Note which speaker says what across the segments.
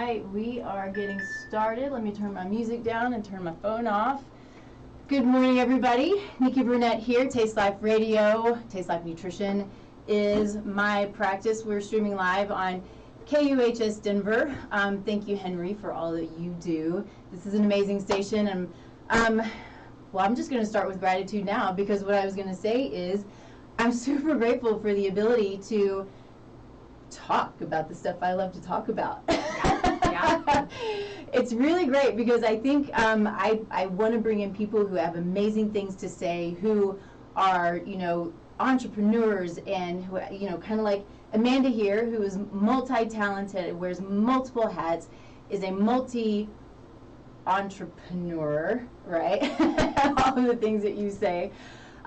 Speaker 1: right, we are getting started. Let me turn my music down and turn my phone off. Good morning, everybody. Nikki Burnett here, Taste Life Radio. Taste Life Nutrition is my practice. We're streaming live on KUHS Denver. Thank you, Henry, for all that you do. This is an amazing station. And well, I'm just going to start with gratitude now, because what I was going to say is I'm super grateful for the ability to talk about the stuff I love to talk about. Yeah. It's really great because I think I want to bring in people who have amazing things to say, who are, entrepreneurs, and who, kind of like Amanda here, who is multi-talented, wears multiple hats, is a multi-entrepreneur, right? All of the things that you say.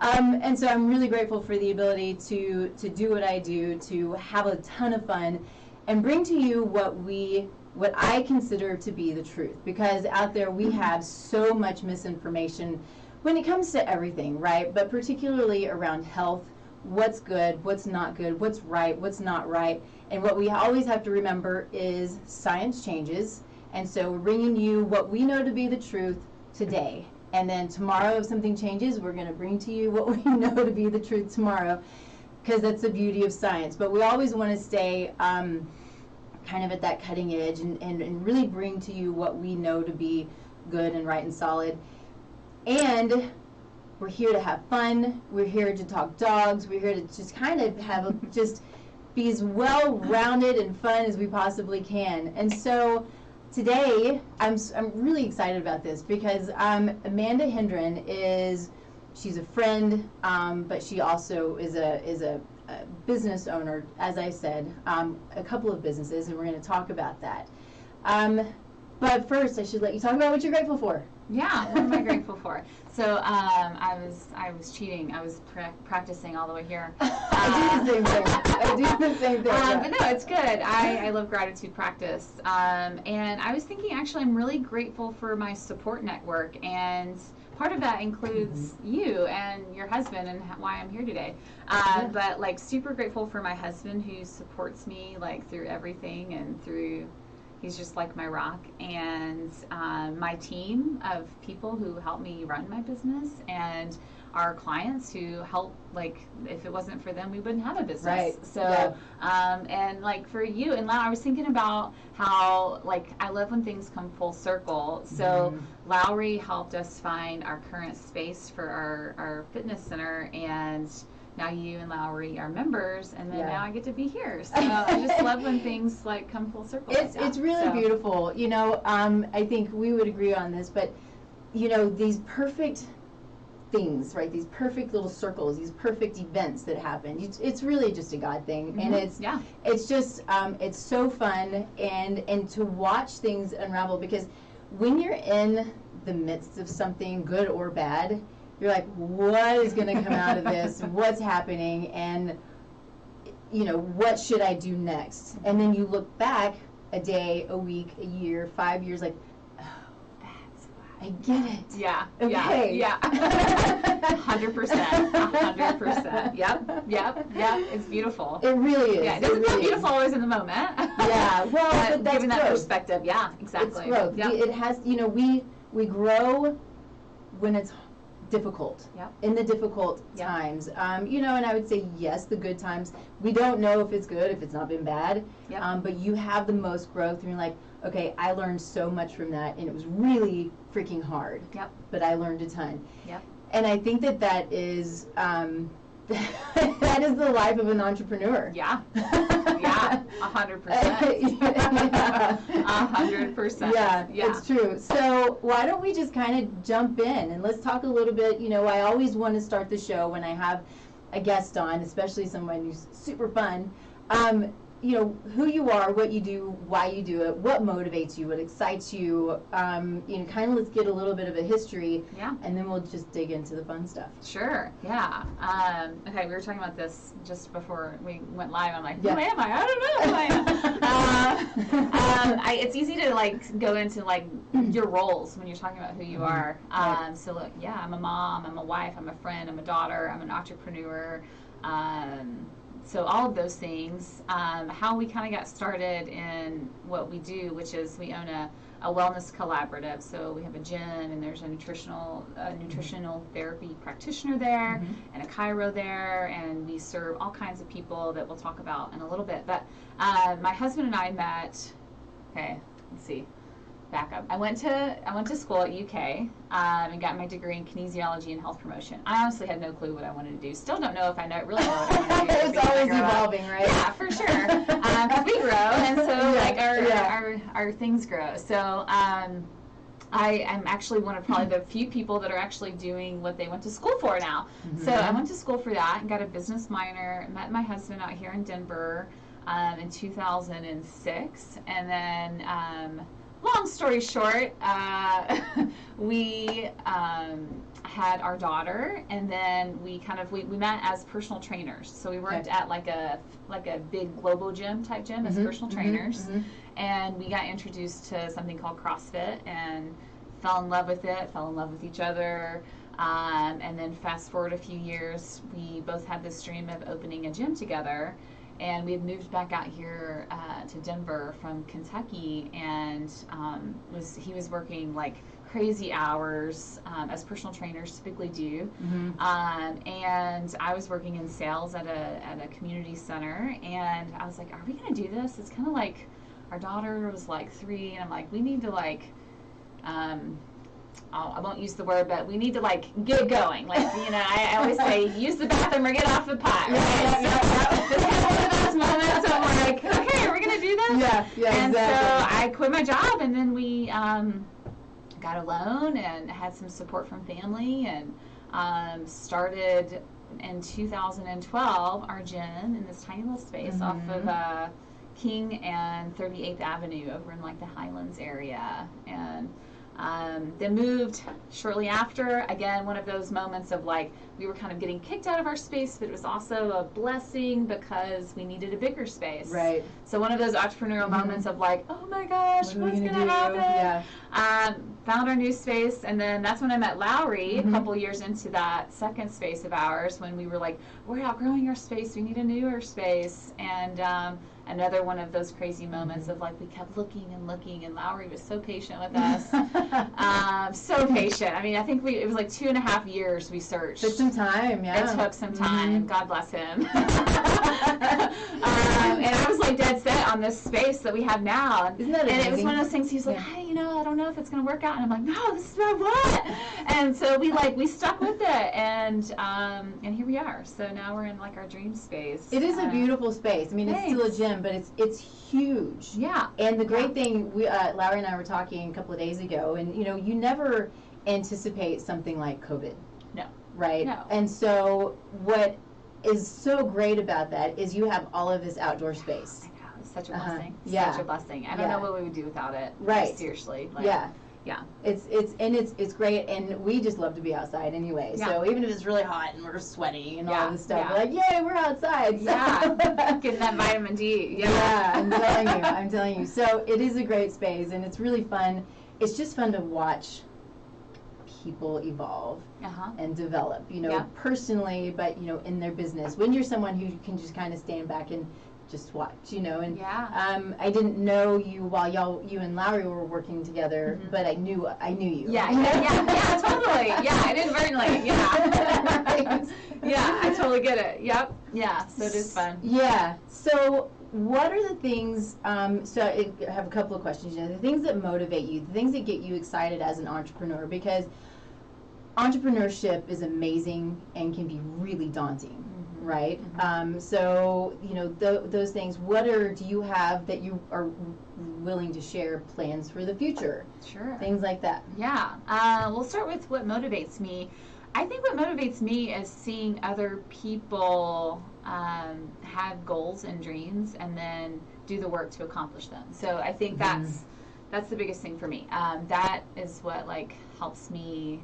Speaker 1: And so I'm really grateful for the ability to do what I do, to have a ton of fun, and bring to you what I consider to be the truth. Because out there we have so much misinformation when it comes to everything, right? But particularly around health, what's good, what's not good, what's right, what's not right. And what we always have to remember is science changes. And so we're bringing you what we know to be the truth today. And then tomorrow, if something changes, we're going to bring to you what we know to be the truth tomorrow, because that's the beauty of science. But we always want to stay kind of at that cutting edge and really bring to you what we know to be good and right and solid. And we're here to have fun. We're here to talk dogs. We're here to just kind of have just be as well-rounded and fun as we possibly can. And so today, I'm really excited about this because Amanda Hendren she's a friend, but she also is a business owner, as I said, a couple of businesses, and we're going to talk about that. But first, I should let you talk about what you're grateful for.
Speaker 2: Yeah, what am I grateful for? So I was cheating. I was practicing all the way here.
Speaker 1: I do the same thing.
Speaker 2: But no, it's good. I love gratitude practice. And I was thinking, actually, I'm really grateful for my support network, and part of that includes you and your husband and why I'm here today. But like super grateful for my husband, who supports me like through everything, and he's just like my rock, and my team of people who help me run my business, and our clients who help, like, if it wasn't for them, we wouldn't have a business.
Speaker 1: Right.
Speaker 2: So,
Speaker 1: yeah.
Speaker 2: And like for you, and I was thinking about how, like, I love when things come full circle. So Lowry helped us find our current space for our fitness center, and now you and Lowry are members, and then now I get to be here. So I just love when things like come full circle.
Speaker 1: It's really beautiful. I think we would agree on this, but these perfect things, right? These perfect little circles, these perfect events that happen. It's really just a God thing, and it's just it's so fun and to watch things unravel, because when you're in the midst of something, good or bad, you're like, what is going to come out of this? What's happening? And, what should I do next? And then you look back a day, a week, a year, 5 years, like, oh, that's why. I get it.
Speaker 2: Yeah.
Speaker 1: Okay.
Speaker 2: Yeah. 100%. 100%. Yep. It's beautiful.
Speaker 1: It really is.
Speaker 2: Yeah, it doesn't feel beautiful always in the moment.
Speaker 1: Yeah. Well, but that's
Speaker 2: given that
Speaker 1: growth.
Speaker 2: perspective. Yeah, exactly.
Speaker 1: It's growth.
Speaker 2: Yep.
Speaker 1: It has, we grow when it's difficult, in the difficult times, and I would say yes, the good times, we don't know if it's good, if it's not been bad, but you have the most growth, and you're like, okay, I learned so much from that, and it was really freaking hard, but I learned a ton, and I think that is that is the life of an entrepreneur.
Speaker 2: 100%. 100%.
Speaker 1: Yeah, it's true. So why don't we just kind of jump in and let's talk a little bit. I always want to start the show when I have a guest on, especially someone who's super fun. Who you are, what you do, why you do it, what motivates you, what excites you. Kind of let's get a little bit of a history, and then we'll just dig into the fun stuff.
Speaker 2: Sure. Yeah. Okay, we were talking about this just before we went live. I'm like, who am I? I don't know who I am. It's easy to like go into like your roles when you're talking about who you are. So look, I'm a mom, I'm a wife, I'm a friend, I'm a daughter, I'm an entrepreneur. so all of those things, how we kind of got started in what we do, which is we own a wellness collaborative. So we have a gym, and there's a nutritional therapy practitioner there, and a chiro there, and we serve all kinds of people that we'll talk about in a little bit. But my husband and I met. Okay, let's see. Back up. I went to school at UK and got my degree in kinesiology and health promotion. I honestly had no clue what I wanted to do. Still don't know if I really know what I want to do.
Speaker 1: It's always evolving, right?
Speaker 2: Yeah, for sure. Because we grow, and so our things grow. So I am actually one of probably the few people that are actually doing what they went to school for now. So I went to school for that and got a business minor. Met my husband out here in Denver in 2006, and then. Long story short, we had our daughter, and then we met as personal trainers. So we worked at like a big global gym type gym as personal trainers, and we got introduced to something called CrossFit and fell in love with it, fell in love with each other. And then fast forward a few years, we both had this dream of opening a gym together. And we had moved back out here to Denver from Kentucky, and he was working like crazy hours as personal trainers typically do, and I was working in sales at a community center, and I was like, are we gonna do this? It's kind of like our daughter was like 3, and I'm like, we need to like. I won't use the word, but we need to like get going. Like, I always say, use the bathroom or get off the pot. Right? This is one of those moments where I'm like, okay, are we gonna do this? And exactly. So I quit my job, and then we got a loan and had some support from family, and started in 2012 our gym in this tiny little space off of King and 38th Avenue over in like the Highlands area, and. Then moved shortly after. Again, one of those moments of like we were kind of getting kicked out of our space, but it was also a blessing because we needed a bigger space.
Speaker 1: Right.
Speaker 2: So one of those entrepreneurial moments of like, oh my gosh, what's going to happen? Yeah. Found our new space, and then that's when I met Lowry a couple years into that second space of ours when we were like, we're outgrowing our space, we need a newer space, and another one of those crazy moments of like we kept looking and looking, and Lowry was so patient with us. So patient. I mean, I think it was like 2.5 years we searched.
Speaker 1: Took some time, yeah.
Speaker 2: It took some time. God bless him. And I was like dead set on this space that we have now.
Speaker 1: Isn't that amazing?
Speaker 2: And it was one of those things. He was like, hey, I don't know if it's going to work out. And I'm like, no, this is what I want. And so we stuck with it, and here we are. So now we're in like our dream space.
Speaker 1: It is a beautiful space. I mean,
Speaker 2: thanks.
Speaker 1: It's still a gym, but it's huge.
Speaker 2: Yeah.
Speaker 1: And the great thing, Lowry and I were talking a couple of days ago, and you never anticipate something like COVID.
Speaker 2: No.
Speaker 1: Right?
Speaker 2: No.
Speaker 1: And so what is so great about that is you have all of this outdoor space.
Speaker 2: I know. It's such a blessing.
Speaker 1: Yeah.
Speaker 2: Such a blessing. I don't know what we would do without it.
Speaker 1: Right.
Speaker 2: Seriously. Like,
Speaker 1: yeah.
Speaker 2: Yeah.
Speaker 1: It's great, and we just love to be outside anyway. Yeah. So even if it's really hot and we're sweaty and all this stuff, we're like, yay, we're outside.
Speaker 2: Yeah. Getting that vitamin D.
Speaker 1: Yeah, I'm telling you. So it is a great space, and it's really fun. It's just fun to watch people evolve and develop, personally, but in their business. When you're someone who can just kind of stand back and just watch, and I didn't know you while you and Lowry were working together, but I knew you.
Speaker 2: Yeah, totally. Yeah, inadvertently. Yeah. Yeah, I totally get it. Yep. Yeah, so it is fun.
Speaker 1: Yeah. So what are the things, so I have a couple of questions, the things that motivate you, the things that get you excited as an entrepreneur, because entrepreneurship is amazing and can be really daunting, right? So, those things, do you have that you are willing to share plans for the future?
Speaker 2: Sure.
Speaker 1: Things like that.
Speaker 2: Yeah. We'll start with what motivates me. I think what motivates me is seeing other people have goals and dreams and then do the work to accomplish them. So I think that's the biggest thing for me. That is what helps me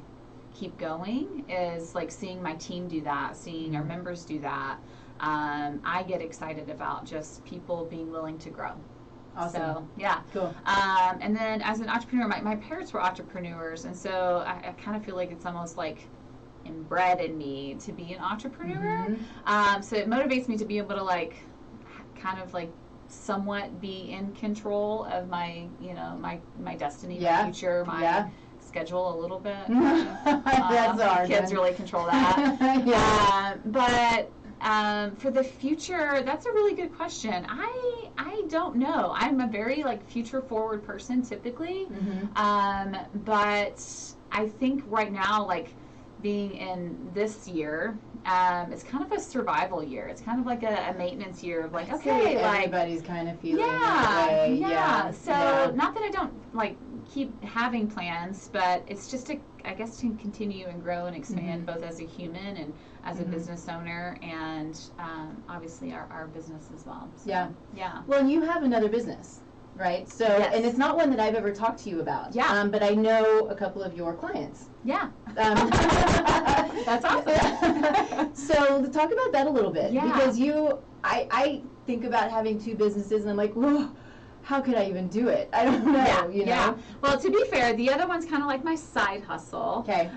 Speaker 2: keep going, is seeing my team do that, seeing our members do that. I get excited about just people being willing to grow.
Speaker 1: Awesome.
Speaker 2: So, yeah.
Speaker 1: Cool.
Speaker 2: And then as an entrepreneur, my parents were entrepreneurs, and so I kind of feel like it's almost like inbred in me to be an entrepreneur. So it motivates me to be able to like kind of like somewhat be in control of my, you know, my destiny, my future, my schedule a little bit.
Speaker 1: That's hard.
Speaker 2: Kids really control that. But for the future, that's a really good question. I don't know. I'm a very like future forward person typically, but I think right now, like being in this year, it's kind of a survival year. It's kind of like a maintenance year of like, okay, like
Speaker 1: everybody's kind of feeling that way.
Speaker 2: So not that I don't like keep having plans, but it's just to, I guess, to continue and grow and expand both as a human and as a business owner, and obviously our business as well. So, yeah.
Speaker 1: Well, you have another business, right? So, and it's not one that I've ever talked to you about. But I know a couple of your clients.
Speaker 2: That's awesome.
Speaker 1: So talk about that a little bit, because I think about having two businesses, and I'm like, whoa. How could I even do it? I don't know, you know?
Speaker 2: Well, to be fair, the other one's kind of like my side hustle.
Speaker 1: Okay.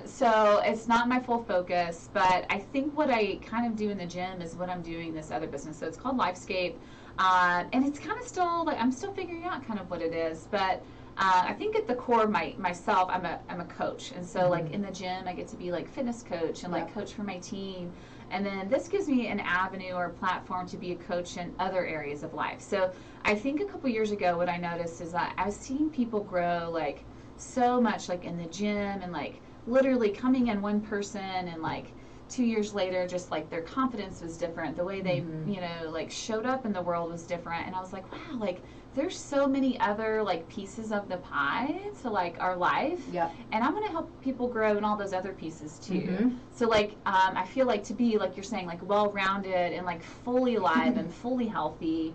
Speaker 2: So it's not my full focus, but I think what I kind of do in the gym is what I'm doing in this other business. So it's called Lifescape, and it's kind of still, like, I'm still figuring out kind of what it is, but I think at the core of myself, I'm a coach. And so, like, in the gym, I get to be, like, fitness coach and, like, coach for my team. And then this gives me an avenue or a platform to be a coach in other areas of life. So I think a couple years ago, what I noticed is that I was seeing people grow like so much, like in the gym, and like literally coming in one person, and like 2 years later, just like their confidence was different. The way they, you know, like showed up in the world was different. And I was like, wow, like there's so many other like pieces of the pie to like our life. And I want to help people grow in all those other pieces too. So like I feel like to be, like you're saying, like well-rounded and like fully alive and fully healthy,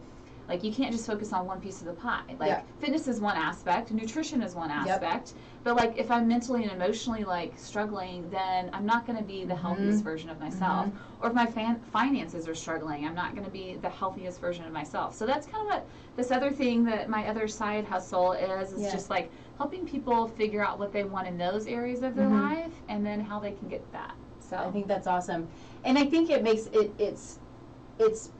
Speaker 2: like you can't just focus on one piece of the pie. Like fitness is one aspect, nutrition is one aspect, but like if I'm mentally and emotionally like struggling, then I'm not going to be the healthiest version of myself. Or if my finances are struggling, I'm not going to be the healthiest version of myself. So that's kind of what this other thing that my other side hustle is just like helping people figure out what they want in those areas of their life, and then how they can get that. So
Speaker 1: I think that's awesome. And I think it makes it's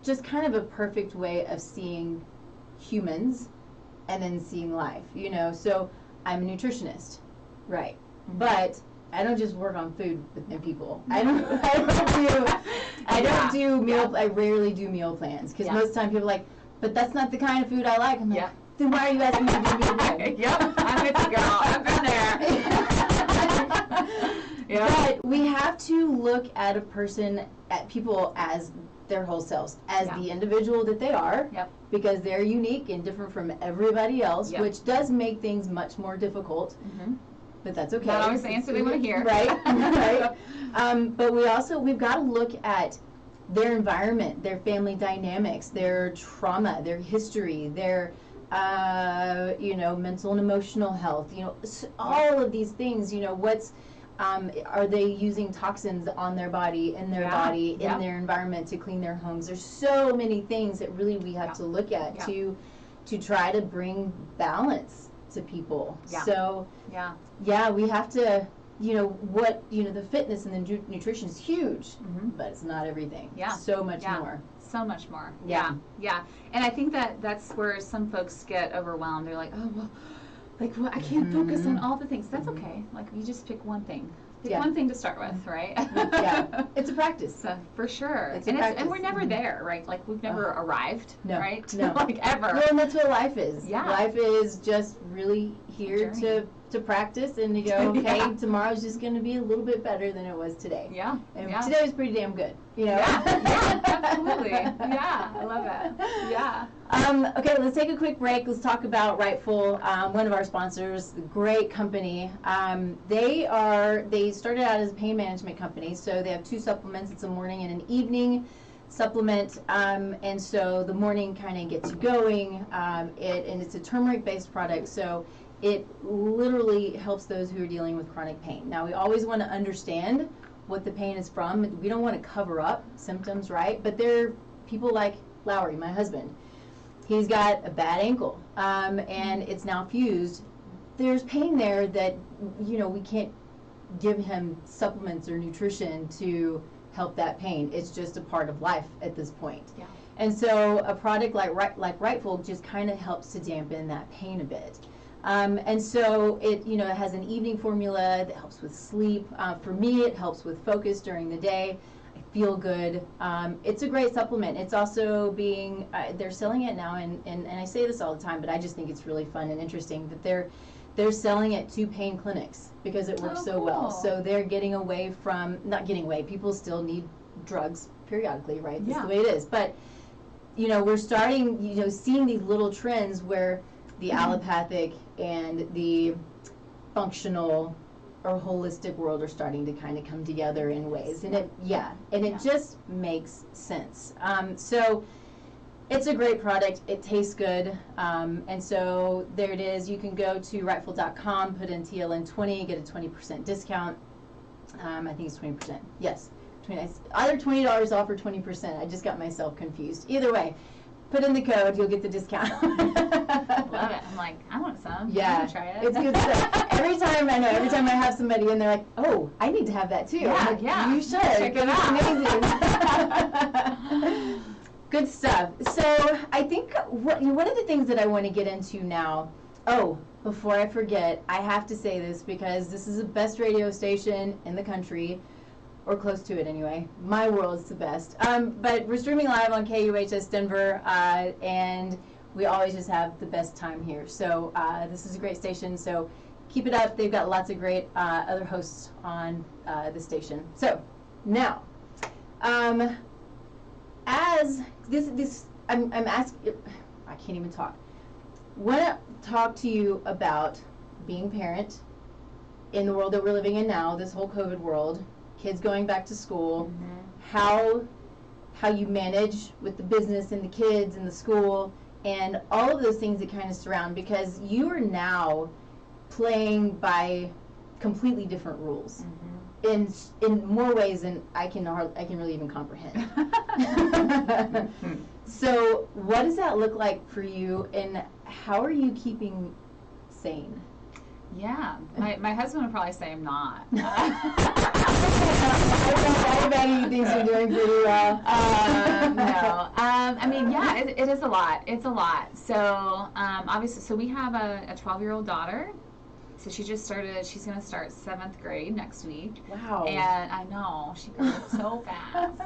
Speaker 1: just kind of a perfect way of seeing humans and then seeing life, you know. So I'm a nutritionist, right? But I don't just work on food with people. I rarely do meal plans, because most of the time people are like, but that's not the kind of food I like. I'm like, then why are you asking me to do meal plans?
Speaker 2: I'm with you, girl. I've been there.
Speaker 1: But we have to look at people as their whole selves, as the individual that they are, because they're unique and different from everybody else, which does make things much more difficult. But that's okay.
Speaker 2: Not always the answer they want to hear.
Speaker 1: Right. But we've got to look at their environment, their family dynamics, their trauma, their history, their mental and emotional health. You know, all of these things. You know, what's are they using toxins on their body, in their their environment to clean their homes? There's so many things that really we have to look at to try to bring balance to people. So we have to, the fitness and the nutrition is huge, but it's not everything. So much more.
Speaker 2: So much more. Yeah. And I think that's where some folks get overwhelmed. They're like, oh, well, I can't focus on all the things. That's okay. Like, you just pick one thing. Pick one thing to start with, right?
Speaker 1: It's a practice.
Speaker 2: So, for sure.
Speaker 1: And
Speaker 2: we're never there, right? Like, we've never arrived, right?
Speaker 1: No.
Speaker 2: Like, ever.
Speaker 1: Well, and that's what life is. Life is just really here to practice and to go, okay, tomorrow's just going to be a little bit better than it was today. And today was pretty damn good,
Speaker 2: absolutely. I love it.
Speaker 1: Okay, let's take a quick break. Let's talk about Rightful, one of our sponsors, the great company. They started out as a pain management company, so they have two supplements. It's a morning and an evening supplement, and so the morning kind of gets you going, and it's a turmeric-based product, so it literally helps those who are dealing with chronic pain. Now, we always want to understand what the pain is from. We don't want to cover up symptoms, right? But there are people like Lowry, my husband. He's got a bad ankle, and it's now fused. There's pain there that, we can't give him supplements or nutrition to help that pain. It's just a part of life at this point.
Speaker 2: Yeah.
Speaker 1: And so a product like Rightful just kind of helps to dampen that pain a bit. And so it, you know, it has an evening formula that helps with sleep. For me, it helps with focus during the day. I feel good. It's a great supplement. It's also being, they're selling it now, and I say this all the time, but I just think it's really fun and interesting that they're selling it to pain clinics because it works so well. So they're getting away from, not getting away, people still need drugs periodically, right? That's the way it is. But, you know, we're starting, you know, seeing these little trends where the allopathic and the functional or holistic world are starting to kind of come together in ways. And it just makes sense. So it's a great product. It tastes good. And so there it is. You can go to rightful.com, put in TLN20, get a 20% discount. I think it's 20%. Yes. Either $20 off or 20%. I just got myself confused. Either way, put in the code, you'll get the discount.
Speaker 2: Love it. I'm like, I want some.
Speaker 1: Yeah,
Speaker 2: I'm gonna try it.
Speaker 1: It's good stuff. Every time I have somebody and they're like, oh, I need to have that too.
Speaker 2: Yeah,
Speaker 1: like,
Speaker 2: yeah.
Speaker 1: You should.
Speaker 2: Check it
Speaker 1: out. Amazing. Good stuff. So I think one of the things that I want to get into now, before I forget, I have to say this because this is the best radio station in the country, or close to it anyway. My world is the best. But we're streaming live on KUHS Denver, and we always just have the best time here. So this is a great station, so keep it up. They've got lots of great other hosts on the station. So now, as I'm asking, I can't even talk. Want to talk to you about being a parent in the world that we're living in now, this whole COVID world. Kids going back to school, how you manage with the business and the kids and the school and all of those things that kind of surround, because you are now playing by completely different rules in more ways than I can really even comprehend. So what does that look like for you, and how are you keeping sane?
Speaker 2: Yeah, my husband would probably say I'm not.
Speaker 1: I bet he thinks you're doing pretty well.
Speaker 2: No. I mean, yeah, it is a lot. It's a lot. So, obviously, so we have a 12-year-old daughter. So she just started, she's going to start 7th grade next week.
Speaker 1: Wow.
Speaker 2: And I know, she grows so fast.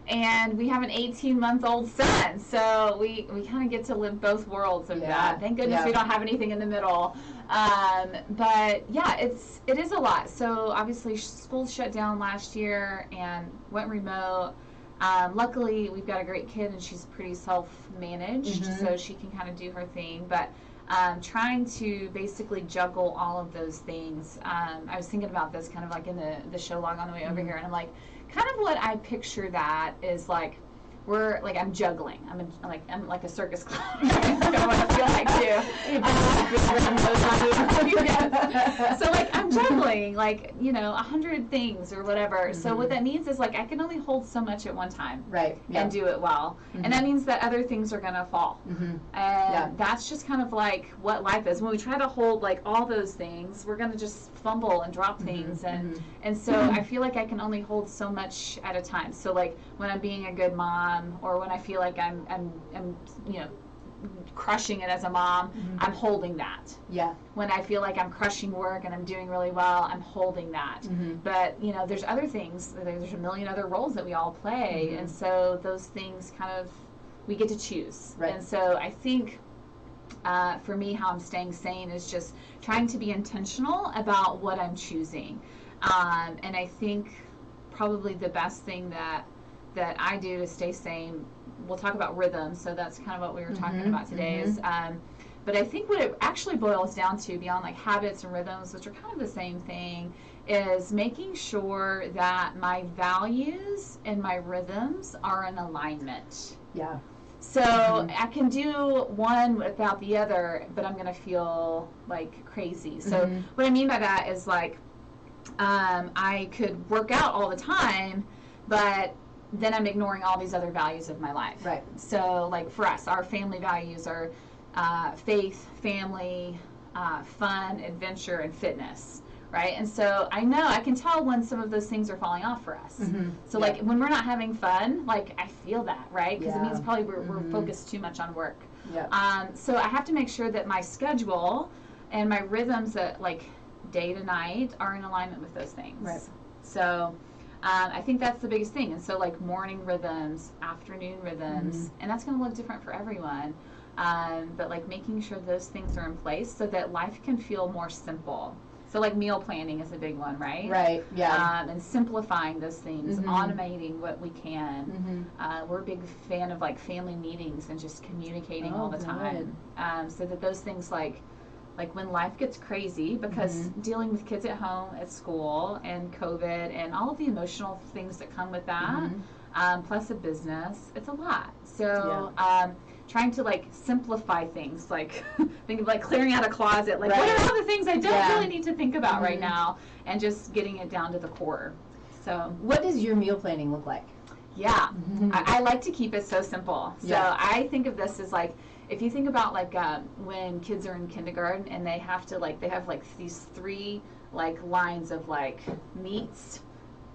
Speaker 2: And we have an 18-month-old son, so we kind of get to live both worlds of that. Thank goodness we don't have anything in the middle. But yeah, it is a lot. So obviously school shut down last year and went remote. Luckily, we've got a great kid, and she's pretty self-managed, so she can kind of do her thing. But trying to basically juggle all of those things. I was thinking about this kind of like in the show log on the way over here, and I'm like, kind of what I picture that is like, I'm juggling. I'm like a circus clown. That's kind of what I feel like too. So like I'm juggling, like, 100 things or whatever. So what that means is like I can only hold so much at one time,
Speaker 1: right?
Speaker 2: And do it well. And that means that other things are gonna fall. And that's just kind of like what life is. When we try to hold like all those things, we're gonna just fumble and drop things. And so I feel like I can only hold so much at a time. So like when I'm being a good mom, or when I feel like I'm crushing it as a mom, I'm holding that. Yeah. When I feel like I'm crushing work and I'm doing really well, I'm holding that. But there's other things. There's a million other roles that we all play, and so those things kind of we get to choose. Right. And so I think for me, how I'm staying sane is just trying to be intentional about what I'm choosing. And I think probably the best thing that I do to stay sane, we'll talk about rhythm, so that's kind of what we were talking about today, is but I think what it actually boils down to, beyond like habits and rhythms, which are kind of the same thing, is making sure that my values and my rhythms are in alignment. Yeah. So I can do one without the other, but I'm going to feel like crazy. So what I mean by that is like I could work out all the time, but then I'm ignoring all these other values of my life. Right. So like for us, our family values are faith, family, fun, adventure, and fitness. right? And so I can tell when some of those things are falling off for us. So like when we're not having fun, like I feel that, right? Because it means probably we're focused too much on work. So I have to make sure that my schedule and my rhythms that like day to night are in alignment with those things.
Speaker 1: Right.
Speaker 2: So I think that's the biggest thing. And so like morning rhythms, afternoon rhythms, and that's going to look different for everyone. But like making sure those things are in place so that life can feel more simple. So like meal planning is a big one, right?
Speaker 1: Right, yeah.
Speaker 2: And simplifying those things, automating what we can. We're a big fan of like family meetings and just communicating all the time. So that those things like when life gets crazy, because dealing with kids at home, at school, and COVID, and all of the emotional things that come with that, plus a business, it's a lot. So trying to like simplify things, like think of like clearing out a closet, like what are all the things I don't really need to think about right now, and just getting it down to the core. So
Speaker 1: what does your meal planning look like?
Speaker 2: I like to keep it so simple. So I think of this as like, if you think about like when kids are in kindergarten and they have these 3 like lines of like meats,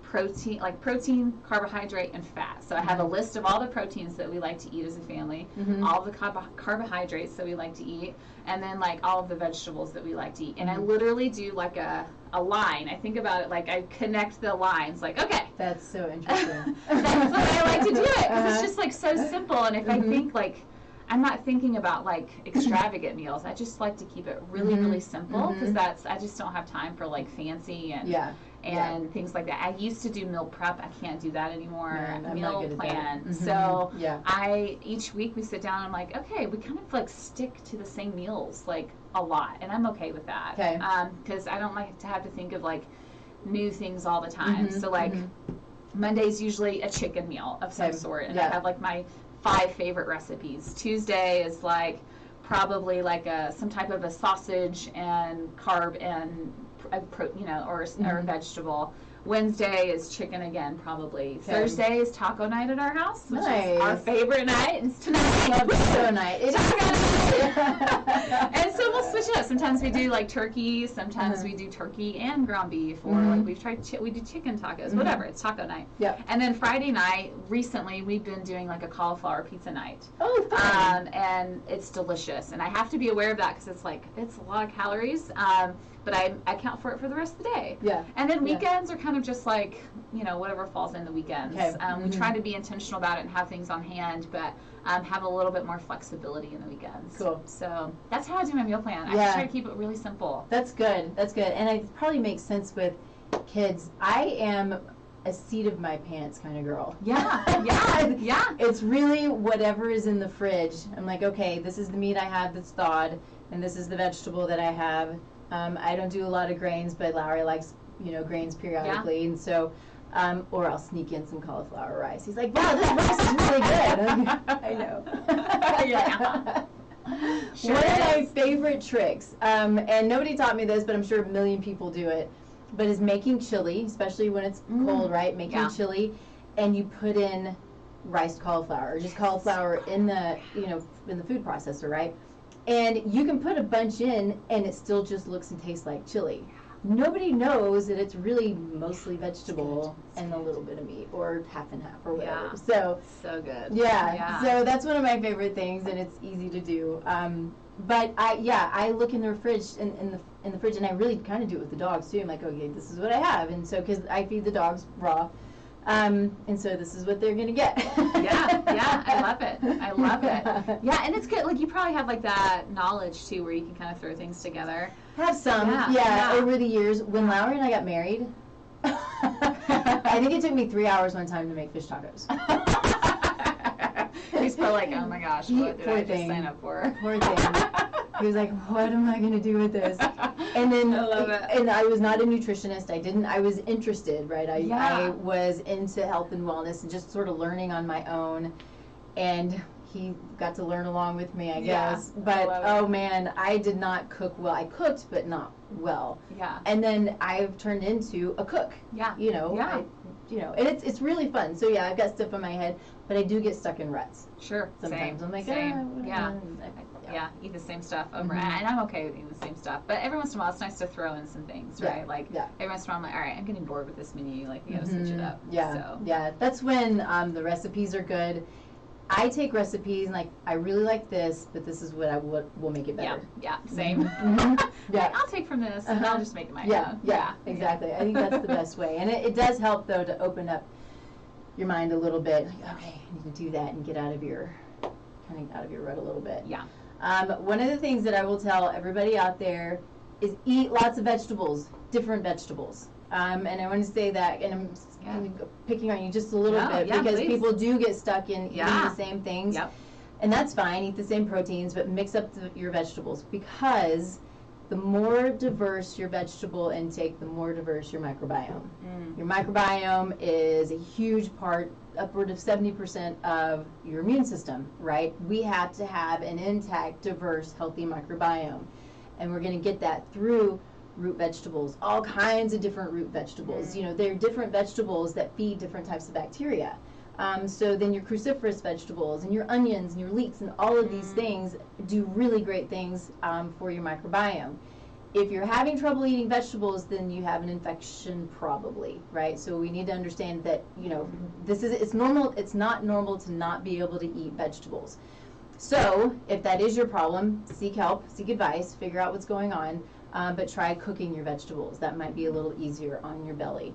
Speaker 2: protein, carbohydrate, and fat. So I have a list of all the proteins that we like to eat as a family, all the carbohydrates that we like to eat, and then like all of the vegetables that we like to eat. And I literally do like a line. I think about it like I connect the lines. Like, okay.
Speaker 1: That's so interesting.
Speaker 2: That's the way I like to do it, because it's just like so simple. And if I think like, I'm not thinking about like extravagant meals. I just like to keep it really, really simple, because I just don't have time for like fancy and things like that. I used to do meal prep. I can't do that anymore. Meal plan. So each week we sit down and I'm like, okay, we kind of like stick to the same meals like a lot, and I'm okay with that. Because I don't like to have to think of like new things all the time. So like Monday's usually a chicken meal of some sort, and I have like my 5 favorite recipes. Tuesday is like probably like some type of a sausage and carb and or a vegetable. Wednesday is chicken again, probably. Thursday is taco night at our house, which is our favorite night. It's tonight.
Speaker 1: Love taco night. It's
Speaker 2: taco night. And so we'll switch it up. Sometimes we do like turkey. Sometimes we do turkey and ground beef, or like we do chicken tacos. Whatever. It's taco night. And then Friday night, recently we've been doing like a cauliflower pizza night.
Speaker 1: Oh, fun.
Speaker 2: And it's delicious. And I have to be aware of that, because it's a lot of calories. But I account for it for the rest of the day. And then weekends are kind of just like, whatever falls in the weekends. We try to be intentional about it and have things on hand, but have a little bit more flexibility in the weekends.
Speaker 1: Cool.
Speaker 2: So that's how I do my meal plan. I try to keep it really simple.
Speaker 1: That's good. That's good. And it probably makes sense with kids. I am a seat of my pants kind of girl. It's really whatever is in the fridge. I'm like, okay, this is the meat I have that's thawed, and this is the vegetable that I have. I don't do a lot of grains, but Lowry likes, grains periodically, and so, or I'll sneak in some cauliflower rice. He's like, wow, this rice is really good. I know. One of my favorite tricks, and nobody taught me this, but I'm sure a million people do it, but is making chili, especially when it's cold, right? Making chili, and you put in riced cauliflower, or just cauliflower in the, in the food processor, right? And you can put a bunch in, and it still just looks and tastes like chili. Nobody knows that it's really mostly vegetable and a little bit of meat, or half and half, or whatever. So
Speaker 2: good.
Speaker 1: So that's one of my favorite things, and it's easy to do. But I look in the fridge, in the fridge, and I really kind of do it with the dogs too. I'm like, okay, this is what I have, and so because I feed the dogs raw. And so this is what they're gonna get.
Speaker 2: I love it. Yeah, and it's good. Like, you probably have like that knowledge too, where you can kind of throw things together.
Speaker 1: Have some, over the years. When Lowry and I got married, I think it took me 3 hours one time to make fish tacos.
Speaker 2: He's probably like, oh my gosh, what did I just sign up for?
Speaker 1: Poor thing. He was like, what am I gonna do with this? And then,
Speaker 2: I love it.
Speaker 1: And I was not a nutritionist. I was interested, right? I was into health and wellness and just sort of learning on my own. And he got to learn along with me, I guess. But, oh man, I did not cook well. I cooked, but not well. And then I've turned into a cook. And it's really fun. So I've got stuff in my head, but I do get stuck in ruts.
Speaker 2: Sure.
Speaker 1: Sometimes
Speaker 2: Same.
Speaker 1: I'm like,
Speaker 2: Same. eat the same stuff over, and I'm okay with eating the same stuff. But every once in a while, it's nice to throw in some things, right? Like every once in a while, I'm like, all right, I'm getting bored with this menu. Like, we gotta switch it up.
Speaker 1: Yeah. That's when the recipes are good. I take recipes and like, I really like this, but this is what will make it better.
Speaker 2: Yeah, same. Like, I'll take from this and I'll just make it my own.
Speaker 1: Yeah, exactly. I think that's the best way. And it does help, though, to open up your mind a little bit. Like, okay, I need to do that and get out of your rut a little bit.
Speaker 2: Yeah.
Speaker 1: One of the things that I will tell everybody out there is eat lots of vegetables, different vegetables. And I want to say that, and I'm picking on you just a little bit, because people do get stuck in eating the same things. And that's fine, eat the same proteins, but mix up your vegetables, because the more diverse your vegetable intake, the more diverse your microbiome. Your microbiome is a huge part, upward of 70% of your immune system, right? We have to have an intact, diverse, healthy microbiome. And we're going to get that through root vegetables, all kinds of different root vegetables. You know, there are different vegetables that feed different types of bacteria. So then your cruciferous vegetables and your onions and your leeks and all of these things do really great things for your microbiome. If you're having trouble eating vegetables, then you have an infection probably, right? So we need to understand that, you know, it's normal. It's not normal to not be able to eat vegetables. So if that is your problem, seek help, seek advice, figure out what's going on. But try cooking your vegetables. That might be a little easier on your belly.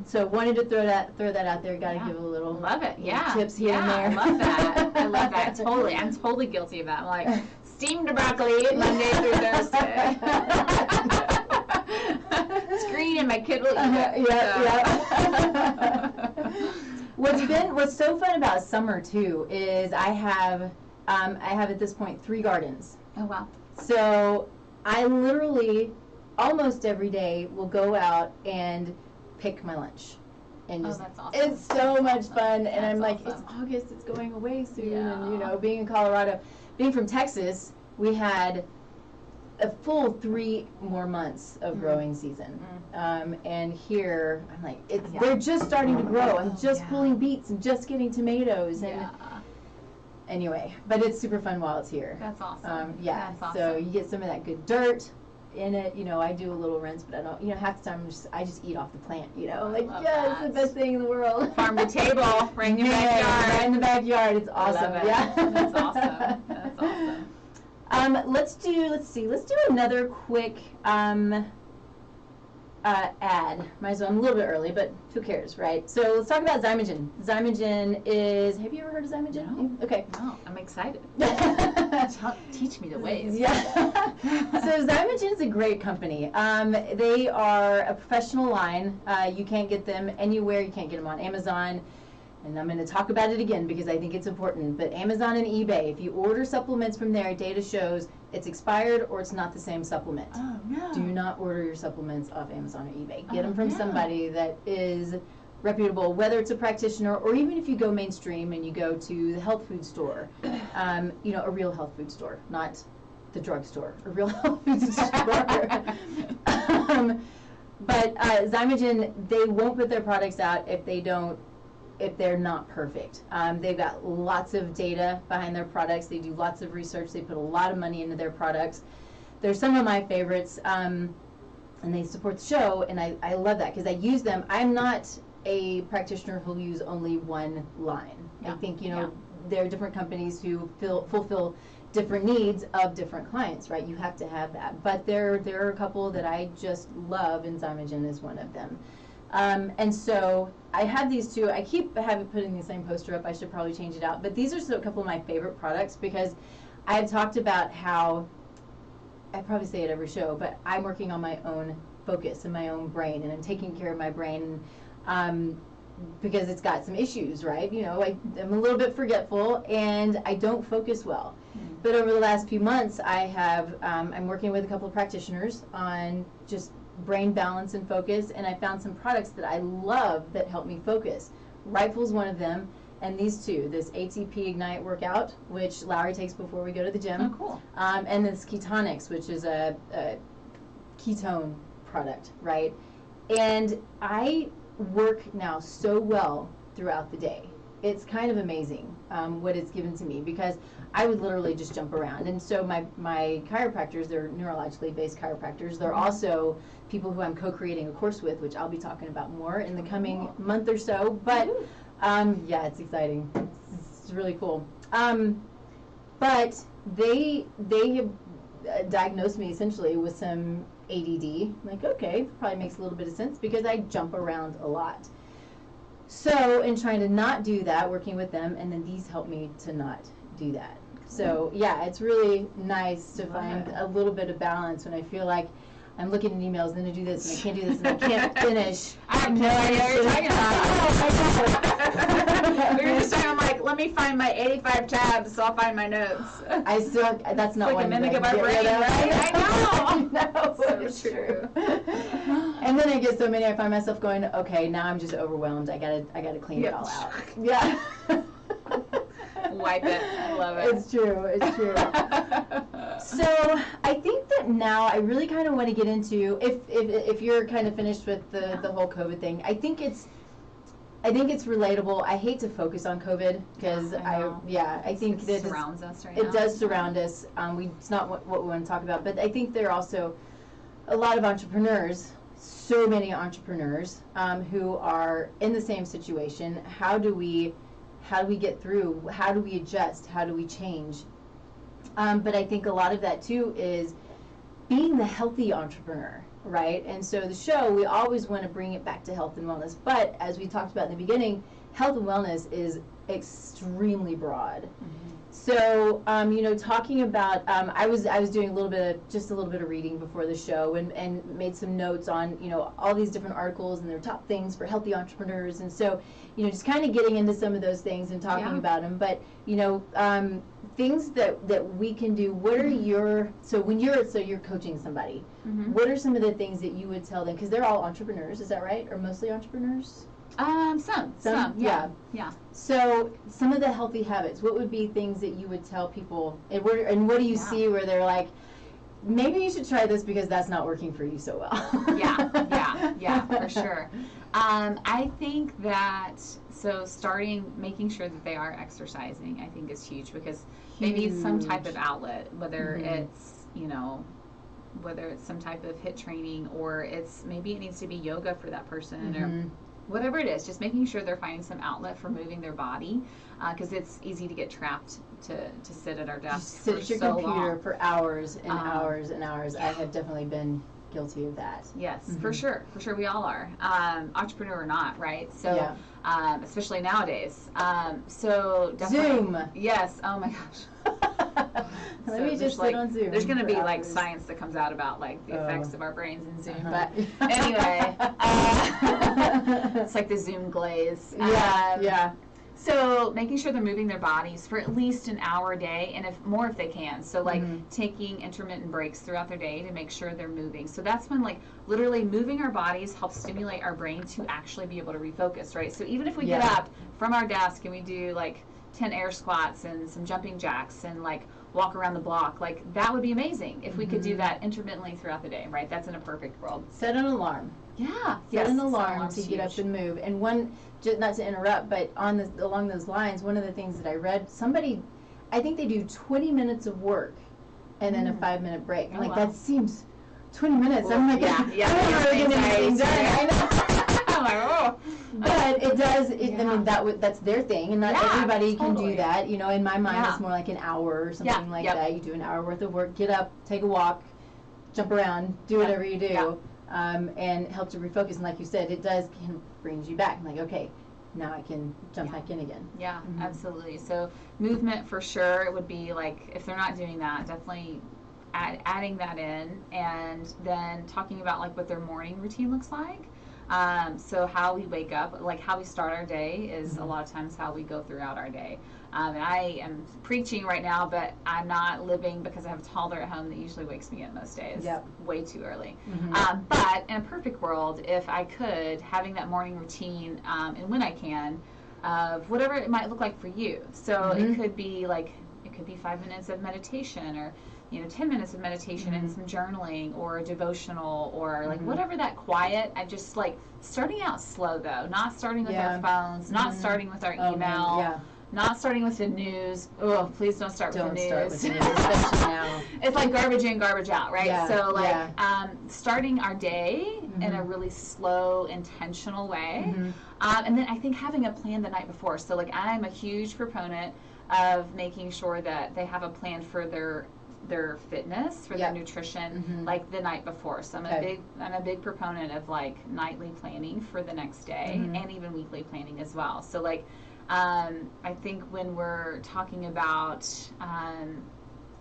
Speaker 1: So wanted to throw that out there. Got to give a little tips here and there.
Speaker 2: I love that. I love that. Totally. I'm totally guilty of that. I'm like, steamed broccoli Monday through Thursday. It's green and my kid will eat it.
Speaker 1: What's so fun about summer too is I have at this point 3 gardens.
Speaker 2: Oh wow.
Speaker 1: So I literally almost every day will go out and pick my lunch. And just,
Speaker 2: that's awesome.
Speaker 1: It's so much fun. And I'm like, it's August, it's going away soon. And, you know, being in Colorado, being from Texas, we had a full 3 more months of growing season. And here, I'm like, they're just starting to grow. I'm just pulling beets and just getting tomatoes. And anyway, but it's super fun while it's here.
Speaker 2: That's awesome.
Speaker 1: That's awesome. So you get some of that good dirt in it. You know, I do a little rinse, but I don't, you know, half the time I just eat off the plant, you know. Like, it's the best thing in the world.
Speaker 2: Farm to table, right in your backyard.
Speaker 1: Right in the backyard. It's awesome.
Speaker 2: That's awesome. That's awesome.
Speaker 1: Let's do another quick ad. Might as well. I'm a little bit early, but who cares, right? So let's talk about Zymogen. Zymogen is, have you ever heard of Zymogen?
Speaker 2: No.
Speaker 1: Okay.
Speaker 2: No, I'm excited. Teach me the ways.
Speaker 1: So Zymogen is a great company. They are a professional line. You can't get them anywhere. You can't get them on Amazon. And I'm going to talk about it again because I think it's important. But Amazon and eBay, if you order supplements from there, data shows it's expired or it's not the same supplement.
Speaker 2: Oh, no.
Speaker 1: Do not order your supplements off Amazon or eBay. Get them from somebody that is reputable, whether it's a practitioner or even if you go mainstream and you go to the health food store, you know, a real health food store, not the drugstore, a real health food store. But Zymogen, they won't put their products out if they're not perfect. They've got lots of data behind their products. They do lots of research. They put a lot of money into their products. They're some of my favorites, and they support the show, and I love that because I use them. I'm not a practitioner who'll use only one line. I think, you know, there are different companies who fulfill different needs of different clients, right? You have to have that. But there are a couple that I just love, and Zymogen is one of them. And so I have these two. I keep putting the same poster up. I should probably change it out. But these are a couple of my favorite products because I've talked about how, I probably say it every show, but I'm working on my own focus and my own brain, and I'm taking care of my brain because it's got some issues, right? You know, I'm a little bit forgetful and I don't focus well. But over the last few months, I'm working with a couple of practitioners on just brain balance and focus, and I found some products that I love that help me focus. Rightful's one of them, and these two, this ATP Ignite workout, which Lowry takes before we go to the gym.
Speaker 2: Oh, cool.
Speaker 1: And this Ketonics, which is a ketone product, right? And I work now so well throughout the day. It's kind of amazing what it's given to me because I would literally just jump around. And so my chiropractors, they're neurologically based chiropractors. They're also people who I'm co-creating a course with, which I'll be talking about more in the coming month or so. But yeah, it's exciting. It's really cool. But they diagnosed me essentially with some ADD. I'm like, okay, probably makes a little bit of sense because I jump around a lot. So in trying to not do that, working with them, and then these help me to not do that. So yeah, it's really nice to find a little bit of balance when I feel like I'm looking at emails, and then I do this, and I can't do this, and I can't finish.
Speaker 2: I have no idea what you're talking about. We were just talking, I'm like, let me find my 85 tabs so I'll find my notes.
Speaker 1: I still, that's not
Speaker 2: like
Speaker 1: one
Speaker 2: a mimic of our brain, right? I know.
Speaker 1: No, so true. And then I get so many, I find myself going, okay, now I'm just overwhelmed. I gotta clean it all out. Yeah.
Speaker 2: Wipe it. I love it.
Speaker 1: It's true. It's true. So I think that now I really kind of want to get into, if you're kind of finished with the whole COVID thing, I think it's relatable. I hate to focus on COVID because I think that
Speaker 2: it surrounds us right now.
Speaker 1: It does surround us. It's not what we want to talk about, but I think there are also a lot of entrepreneurs, so many entrepreneurs who are in the same situation. How do we get through? How do we adjust? How do we change? But I think a lot of that too is being the healthy entrepreneur, right? And so the show, we always want to bring it back to health and wellness. But as we talked about in the beginning, health and wellness is extremely broad. Mm-hmm. So, talking about, I was doing a little bit of reading before the show and made some notes on, all these different articles and their top things for healthy entrepreneurs. And so, just kind of getting into some of those things and talking about them. But, things that we can do. What are your, you're coaching somebody, what are some of the things that you would tell them? Because they're all entrepreneurs, is that right? Or mostly entrepreneurs?
Speaker 2: Some, yeah.
Speaker 1: So some of the healthy habits, what would be things that you would tell people, and what do you see where they're like, maybe you should try this because that's not working for you so well?
Speaker 2: yeah, for sure. I think that, making sure that they are exercising, I think is huge because they need some type of outlet, whether it's, whether it's some type of HIIT training or maybe it needs to be yoga for that person or whatever it is, just making sure they're finding some outlet for moving their body because it's easy to get trapped to sit at our desk
Speaker 1: sit at your computer
Speaker 2: long.
Speaker 1: For hours and hours and hours. I have definitely been guilty of that.
Speaker 2: Yes, for sure we all are, entrepreneur or not, right? So especially nowadays, so definitely,
Speaker 1: Zoom.
Speaker 2: Yes, oh my gosh.
Speaker 1: Let me just sit on Zoom.
Speaker 2: There's going to be like science that comes out about like the effects of our brains in Zoom, but anyway, it's like the Zoom glaze. So making sure they're moving their bodies for at least an hour a day, and if they can. So like taking intermittent breaks throughout their day to make sure they're moving. So that's when like literally moving our bodies helps stimulate our brain to actually be able to refocus, right? So even if we get up from our desk and we do like 10 air squats and some jumping jacks and like walk around the block, like that would be amazing if we could do that intermittently throughout the day, right? That's in a perfect world.
Speaker 1: Set an alarm.
Speaker 2: Yeah.
Speaker 1: Set an alarm to get up and move. And not to interrupt, but along those lines, one of the things that I read, I think they do 20 minutes of work and then a 5-minute break. I'm that seems 20 minutes.
Speaker 2: Well,
Speaker 1: I'm like, I'm not really getting anything done. I know. But it does. I mean, that's their thing, and not everybody can do that. In my mind, it's more like an hour or something like that. You do an hour worth of work, get up, take a walk, jump around, do whatever you do, and help to refocus. And like you said, it does brings you back. I'm like, okay, now I can jump back in again.
Speaker 2: Yeah, absolutely. So movement for sure. It would be like if they're not doing that, definitely adding that in, and then talking about like what their morning routine looks like. So how we wake up, like how we start our day is a lot of times how we go throughout our day. And I am preaching right now, but I'm not living because I have a toddler at home that usually wakes me up most days way too early. But in a perfect world, if I could, having that morning routine, and when I can, of whatever it might look like for you. So it could be 5 minutes of meditation or 10 minutes of meditation and some journaling or a devotional or like whatever that quiet. I just like starting out slow though, not starting with our phones, not starting with our email. not starting with the news. Oh, please don't start with the news.
Speaker 1: Don't start with the news, especially now.
Speaker 2: It's like garbage in, garbage out, right?
Speaker 1: Yeah,
Speaker 2: so like
Speaker 1: yeah.
Speaker 2: Starting our day in a really slow, intentional way. And then I think having a plan the night before. So like I'm a huge proponent of making sure that they have a plan for their fitness, for their nutrition, like the night before. So I'm a big proponent of like nightly planning for the next day and even weekly planning as well. So like I think when we're talking about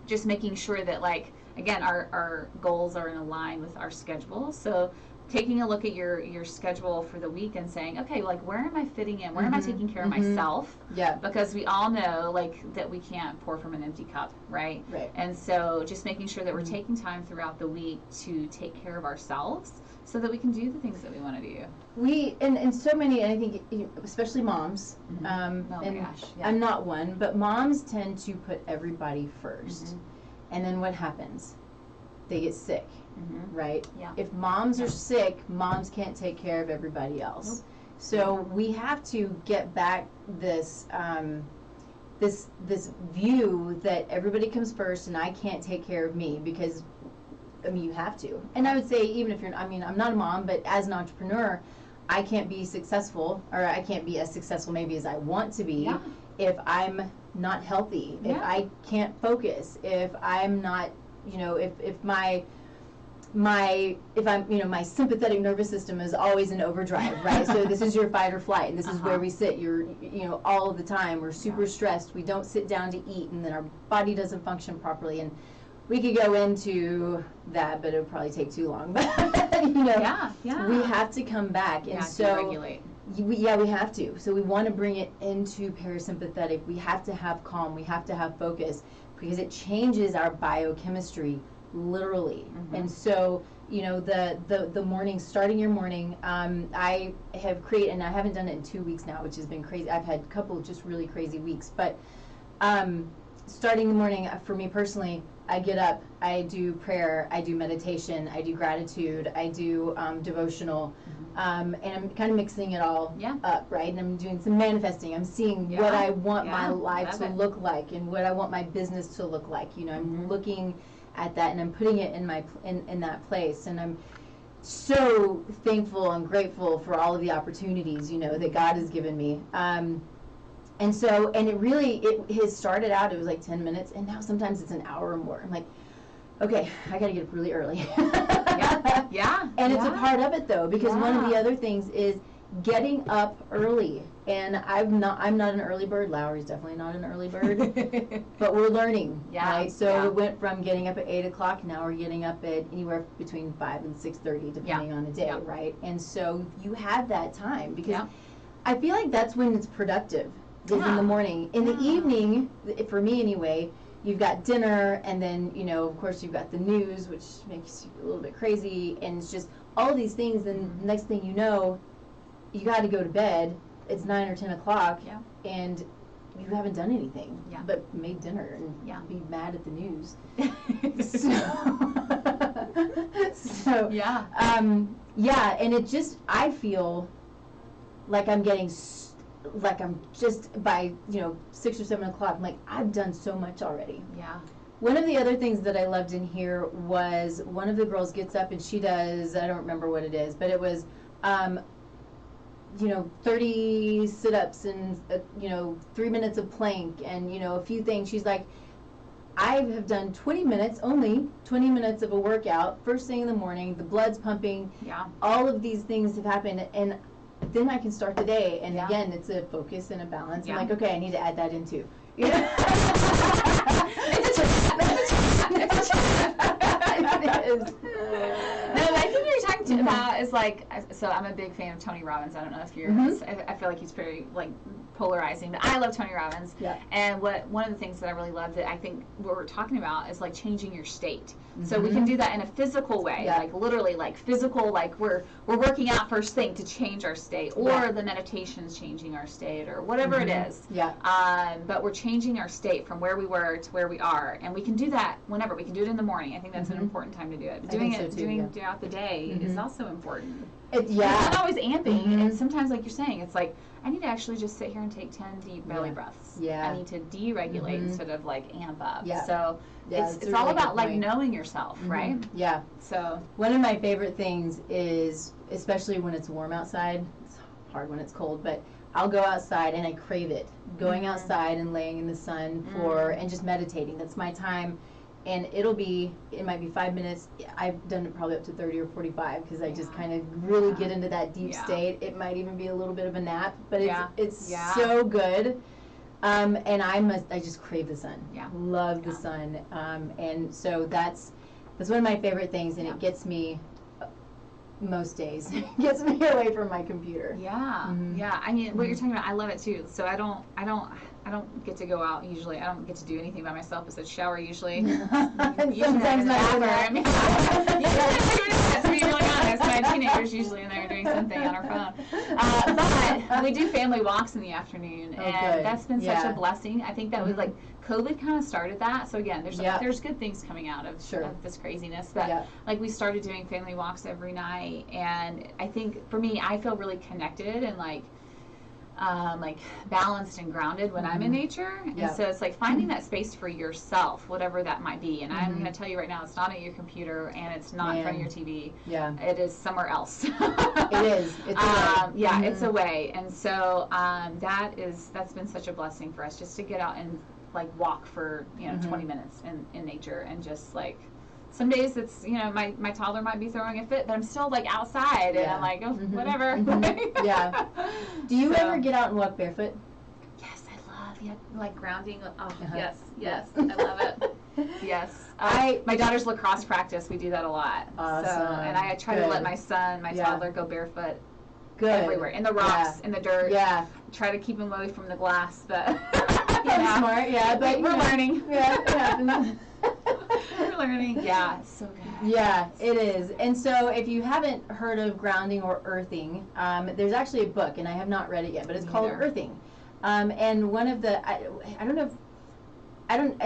Speaker 2: just making sure that like again our goals are in line with our schedule. So taking a look at your schedule for the week and saying, okay, like where am I fitting in? Where am I taking care of myself?
Speaker 1: Yeah.
Speaker 2: Because we all know like that we can't pour from an empty cup, right?
Speaker 1: Right.
Speaker 2: And so just making sure that we're taking time throughout the week to take care of ourselves so that we can do the things that we want to do.
Speaker 1: And so many, and I think especially moms,
Speaker 2: Oh my gosh. Yeah.
Speaker 1: I'm not one, but moms tend to put everybody first. And then what happens? They get sick. Right?
Speaker 2: Yeah.
Speaker 1: If moms are sick, moms can't take care of everybody else. Nope. So we have to get back this this view that everybody comes first and I can't take care of me, because I mean you have to. And I would say even if I'm not a mom, but as an entrepreneur, I can't be successful, or I can't be as successful maybe as I want to be if I'm not healthy, if I can't focus, if I'm not, if my sympathetic nervous system is always in overdrive, right? So this is your fight or flight, and this is where we sit. You're, all of the time. We're super stressed. We don't sit down to eat, and then our body doesn't function properly. And we could go into that, but it would probably take too long. But we have to come back, and so
Speaker 2: regulate.
Speaker 1: We have to. So we want to bring it into parasympathetic. We have to have calm. We have to have focus, because it changes our biochemistry. Literally. And so the morning, starting your morning, I have created, and I haven't done it in 2 weeks now, which has been crazy. I've had a couple of just really crazy weeks, but starting the morning for me personally, I get up, I do prayer, I do meditation, I do gratitude, I do devotional, and I'm kind of mixing it all up, right? And I'm doing some manifesting. I'm seeing what I want my life to look like and what I want my business to look like. I'm looking at that, and I'm putting it in my in that place, and I'm so thankful and grateful for all of the opportunities that God has given me. And it has started out, it was like 10 minutes, and now sometimes it's an hour or more. I'm like, okay, I gotta get up really early. And it's a part of it though, because one of the other things is getting up early. And I'm not an early bird. Lowry's definitely not an early bird. But we're learning, right? So we went from getting up at 8 o'clock, now we're getting up at anywhere between 5 and 6:30, depending on the day, right? And so you have that time, because I feel like that's when it's productive, is in the morning. In the evening, for me anyway, you've got dinner, and then, of course you've got the news, which makes you a little bit crazy, and it's just all of these things, and next thing you know, you got to go to bed. It's 9 or 10 o'clock, and you haven't done anything but made dinner and be mad at the news. And it just, I feel like I'm getting, like I'm just by 6 or 7 o'clock, I'm like, I've done so much already. One of the other things that I loved in here was one of the girls gets up and she does, I don't remember what it is, but it was 30 sit-ups and 3 minutes of plank and a few things. She's like, I have done 20 minutes of a workout first thing in the morning, the blood's pumping, all of these things have happened, and then I can start the day. And again, it's a focus and a balance. I'm like, okay, I need to add that in too. It is.
Speaker 2: No, I think what you're talking about is like, so I'm a big fan of Tony Robbins. I don't know if you're, I feel like he's very like polarizing, but I love Tony Robbins. And one of the things that I really love that I think what we're talking about is like changing your state. So we can do that in a physical way, like literally like physical, like we're working out first thing to change our state, or the meditation's changing our state, or whatever it is. But we're changing our state from where we were to where we are, and we can do that whenever. We can do it in the morning. I think that's an important time to do it. But doing throughout the day is also important. It's not always amping, and sometimes, like you're saying, it's like I need to actually just sit here going to take 10 deep belly breaths.
Speaker 1: Yeah.
Speaker 2: I need to deregulate instead of like amp up.
Speaker 1: Yeah.
Speaker 2: So it's
Speaker 1: really
Speaker 2: all about
Speaker 1: good
Speaker 2: like
Speaker 1: point.
Speaker 2: knowing yourself, right?
Speaker 1: Yeah.
Speaker 2: So
Speaker 1: one of my favorite things is, especially when it's warm outside, it's hard when it's cold, but I'll go outside and I crave it. Going outside and laying in the sun and just meditating. That's my time. And it might be 5 minutes. I've done it probably up to 30 or 45 because I just kind of really get into that deep state. It might even be a little bit of a nap, but it's so good. And I just crave the sun.
Speaker 2: Yeah.
Speaker 1: Love the sun. And so that's one of my favorite things, and it gets me most days. Gets me away from my computer.
Speaker 2: Yeah. Yeah. I mean, what you're talking about, I love it too. So I don't get to go out usually. I don't get to do anything by myself besides shower usually.
Speaker 1: Sometimes not.
Speaker 2: I mean, to be really honest, my teenager's usually in there doing something on her phone. But we do family walks in the afternoon, and that's been such a blessing. I think that was like COVID kind of started that. So again, there's good things coming out of this craziness. But like we started doing family walks every night, and I think for me, I feel really connected and like balanced and grounded when I'm in nature. And so it's like finding that space for yourself, whatever that might be. And I'm going to tell you right now, it's not at your computer and it's not in front of your TV. Yeah. It is somewhere else.
Speaker 1: It is. It's away.
Speaker 2: Yeah, it's away. And so that's been such a blessing for us, just to get out and like walk for 20 minutes in nature, and just like some days it's my toddler might be throwing a fit, but I'm still like outside and I'm like, oh, whatever.
Speaker 1: Yeah. Do you ever get out and walk barefoot?
Speaker 2: Yes, I love like grounding. Oh, yes, I love it. Yes. My daughter's lacrosse practice, we do that a lot.
Speaker 1: Awesome.
Speaker 2: So, and I try to let my toddler go barefoot.
Speaker 1: Good.
Speaker 2: Everywhere, in the rocks, in the dirt.
Speaker 1: Yeah.
Speaker 2: Try to keep him away from the glass, but
Speaker 1: that's smart. Yeah, but
Speaker 2: we're learning.
Speaker 1: Yeah, it happens.
Speaker 2: We're learning. Yeah, it's so good.
Speaker 1: Yeah, it is. And so if you haven't heard of grounding or earthing, there's actually a book, and I have not read it yet, but it's called Earthing. And one of the, I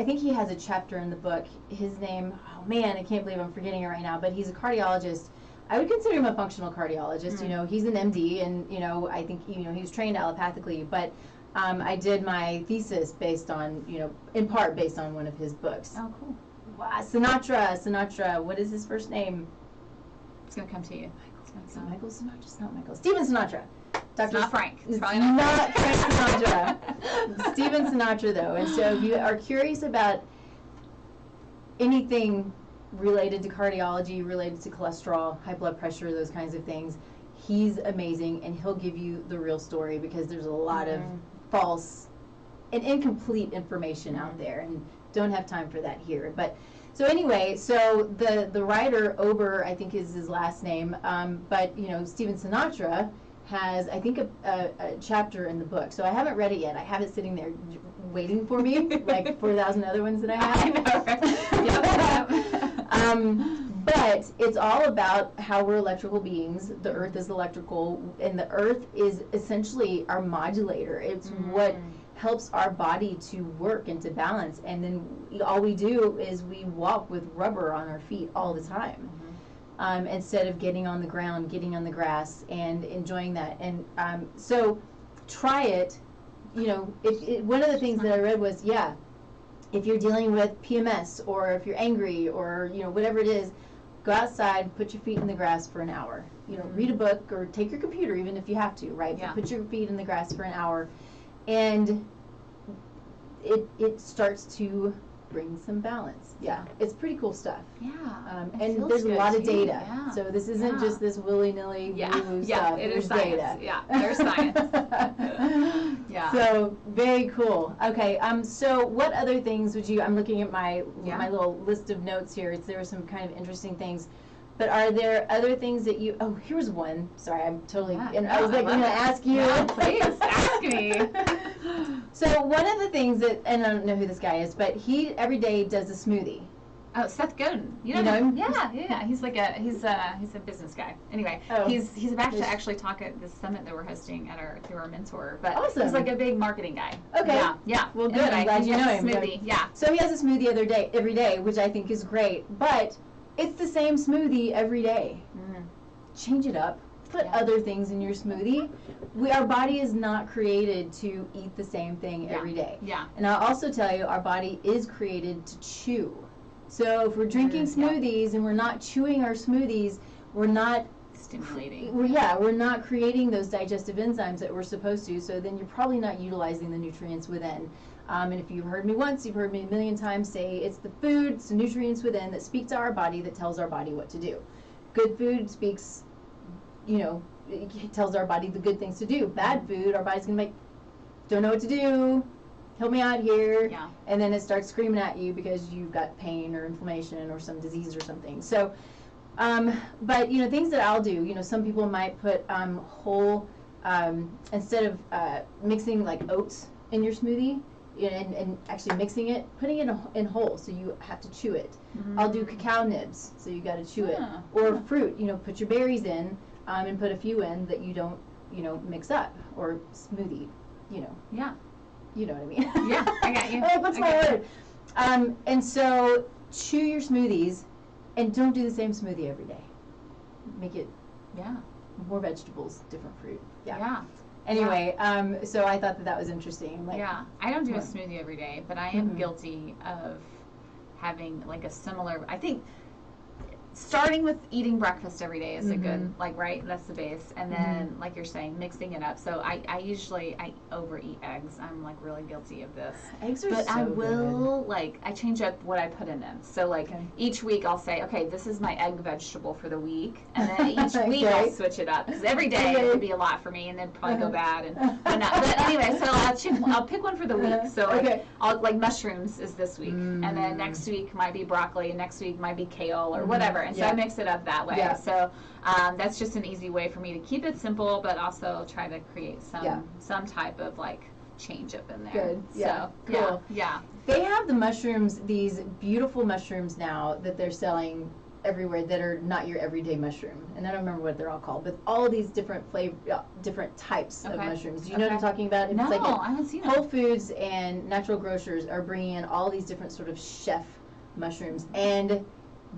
Speaker 1: think he has a chapter in the book. His name, oh man, I can't believe I'm forgetting it right now, but he's a cardiologist. I would consider him a functional cardiologist. He's an MD, and I think he was trained allopathically, but I did my thesis based on, in part based on one of his books.
Speaker 2: Oh, cool.
Speaker 1: Wow, Sinatra, what is his first name?
Speaker 2: It's going to come to you.
Speaker 1: Michael Sinatra? It's not Michael. Stephen Sinatra.
Speaker 2: It's not Frank.
Speaker 1: It's probably not Frank Sinatra. Stephen Sinatra, though. And so if you are curious about anything related to cardiology, related to cholesterol, high blood pressure, those kinds of things, he's amazing, and he'll give you the real story, because there's a lot of false and incomplete information out there, and don't have time for that here. But so anyway, so the writer, Ober, I think is his last name, but Stephen Sinatra has, I think, a chapter in the book. So I haven't read it yet. I have it sitting there waiting for me, like 4,000 other ones that I have.
Speaker 2: I know, right?
Speaker 1: But it's all about how we're electrical beings. The earth is electrical, and the earth is essentially our modulator. It's what helps our body to work and to balance. And then all we do is we walk with rubber on our feet all the time. Instead of getting on the ground, getting on the grass, and enjoying that. And so try it. One of the things that I read was, if you're dealing with PMS, or if you're angry, or whatever it is, go outside, put your feet in the grass for an hour. Read a book, or take your computer, even if you have to, right?
Speaker 2: Yeah.
Speaker 1: Put your feet in the grass for an hour, and it starts to bring some balance. Yeah, it's pretty cool stuff.
Speaker 2: Yeah,
Speaker 1: and there's a lot of data.
Speaker 2: Yeah.
Speaker 1: So this isn't just this willy-nilly woo stuff.
Speaker 2: It is
Speaker 1: there's
Speaker 2: science.
Speaker 1: Data.
Speaker 2: Yeah, there's science. Yeah.
Speaker 1: So very cool. Okay. So what other things would you? I'm looking at my little list of notes here. There were some kind of interesting things. But are there other things that you? Oh, here's one. Sorry, I'm totally. And I was like, going to ask you.
Speaker 2: Yeah, please ask me.
Speaker 1: So one of the things that, and I don't know who this guy is, but he every day does a smoothie.
Speaker 2: Oh, Seth Godin. You know him? Yeah. He's a business guy. Anyway, he's about to actually talk at this summit that we're hosting through our mentor. But
Speaker 1: awesome.
Speaker 2: He's like a big marketing guy.
Speaker 1: Okay.
Speaker 2: Yeah.
Speaker 1: Well, good. I'm glad you know him.
Speaker 2: Smoothie. Yeah.
Speaker 1: So he has a smoothie every day, which I think is great. But it's the same smoothie every day. Change it up. put other things in your smoothie. Our body is not created to eat the same thing every day.
Speaker 2: Yeah.
Speaker 1: And I'll also tell you, our body is created to chew. So if we're drinking smoothies and we're not chewing our smoothies, we're not
Speaker 2: stimulating.
Speaker 1: We're not creating those digestive enzymes that we're supposed to. So then you're probably not utilizing the nutrients within. And if you've heard me once, you've heard me a million times say it's the food, it's the nutrients within that speak to our body, that tells our body what to do. Good food speaks, it tells our body the good things to do. Bad food, our body's going to don't know what to do. Help me out here.
Speaker 2: Yeah.
Speaker 1: And then it starts screaming at you because you've got pain or inflammation or some disease or something. So, but things that I'll do, some people might put whole, instead of mixing like oats in your smoothie and actually mixing it, putting it in whole, so you have to chew it. I'll do cacao nibs, so you got to chew it. Or fruit, put your berries in and put a few in that you don't, mix up, or smoothie,
Speaker 2: Yeah.
Speaker 1: You know what I mean?
Speaker 2: Yeah, I got you.
Speaker 1: What's my word? And so chew your smoothies and don't do the same smoothie every day. Make it more vegetables, different fruit.
Speaker 2: Yeah.
Speaker 1: Anyway, so I thought that was interesting.
Speaker 2: I don't do a smoothie every day, but I am guilty of having like a similar, I think starting with eating breakfast every day is a good, right? That's the base. And then, like you're saying, mixing it up. So I usually overeat eggs. I'm like really guilty of this.
Speaker 1: Eggs are
Speaker 2: but
Speaker 1: so
Speaker 2: I will
Speaker 1: good.
Speaker 2: I change up what I put in them. So each week I'll say, okay, this is my egg vegetable for the week, and then each week I'll switch it up, because every day it would be a lot for me, and then probably go bad and whatnot. But anyway, so I'll pick one for the week. So I'll mushrooms is this week, and then next week might be broccoli, and next week might be kale or whatever. And so I mix it up that way. Yeah. So that's just an easy way for me to keep it simple, but also try to create some type of change up in there.
Speaker 1: Good. Yeah.
Speaker 2: So,
Speaker 1: cool.
Speaker 2: Yeah.
Speaker 1: They have the mushrooms, these beautiful mushrooms now that they're selling everywhere that are not your everyday mushroom. And I don't remember what they're all called, but all these different different types of mushrooms. Do you know what I'm talking about?
Speaker 2: No, I haven't seen
Speaker 1: Whole Foods and natural grocers are bringing in all these different sort of chef mushrooms, and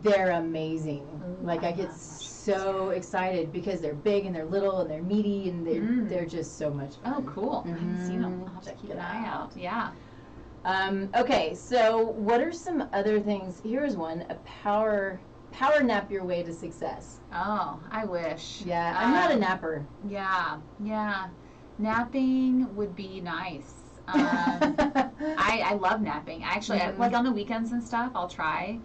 Speaker 1: they're amazing. I get so excited because they're big and they're little and they're meaty and they're just so much fun.
Speaker 2: Oh, cool. I haven't seen them. I'll have to keep an eye out. Yeah.
Speaker 1: Okay, so what are some other things? Here's one: a power nap your way to success.
Speaker 2: Oh, I wish.
Speaker 1: Yeah, I'm not a napper.
Speaker 2: Yeah. Napping would be nice. I love napping. Actually, on the weekends and stuff, I'll try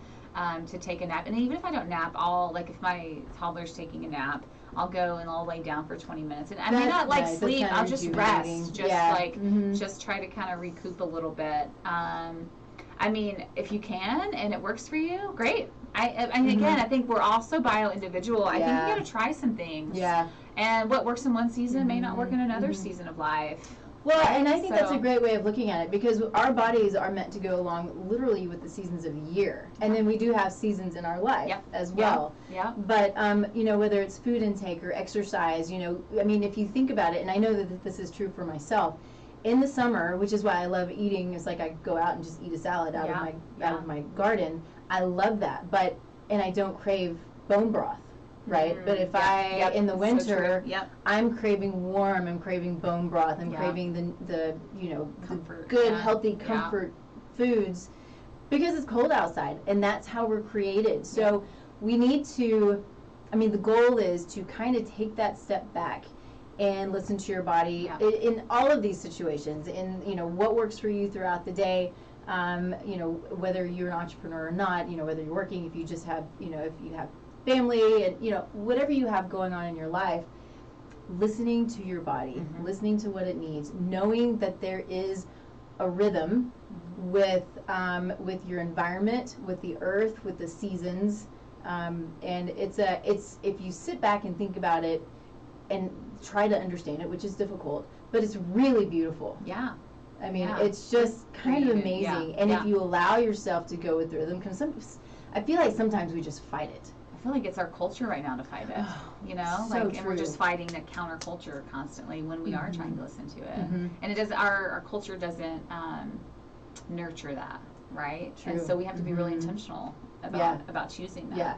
Speaker 2: to take a nap. And even if I don't nap, I'll, if my toddler's taking a nap, I'll go and I'll lay down for 20 minutes. And I may not sleep, I'll just rest. Just try to kind of recoup a little bit. I mean, if you can and it works for you, great. Again, I think we're all so bio-individual. I think you got to try some things.
Speaker 1: Yeah.
Speaker 2: And what works in one season may not work in another season of life.
Speaker 1: Well, and I think that's a great way of looking at it, because our bodies are meant to go along literally with the seasons of the year. And then we do have seasons in our life as well.
Speaker 2: Yeah.
Speaker 1: But, whether it's food intake or exercise, if you think about it, and I know that this is true for myself, in the summer, which is why I love eating, it's like I go out and just eat a salad out of my garden. I love that, and I don't crave bone broth. Right, but if in the winter, I'm craving warm, I'm craving bone broth, I'm craving the
Speaker 2: comfort,
Speaker 1: good, healthy comfort foods, because it's cold outside, and that's how we're created. So we need to, the goal is to kind of take that step back and listen to your body in all of these situations, in what works for you throughout the day. Whether you're an entrepreneur or not, whether you're working, if you just have, if you have family, and whatever you have going on in your life, listening to your body, listening to what it needs, knowing that there is a rhythm with your environment, with the earth, with the seasons, and it's if you sit back and think about it and try to understand it, which is difficult, but it's really beautiful.
Speaker 2: Yeah.
Speaker 1: It's just kind of amazing. And if you allow yourself to go with the rhythm, because I feel like sometimes we just fight it.
Speaker 2: I feel like it's our culture right now to fight it, and we're just fighting the counterculture constantly when we are trying to listen to it. And it does, our culture doesn't nurture that, right?
Speaker 1: True.
Speaker 2: And so we have to be really intentional about choosing that.
Speaker 1: Yeah.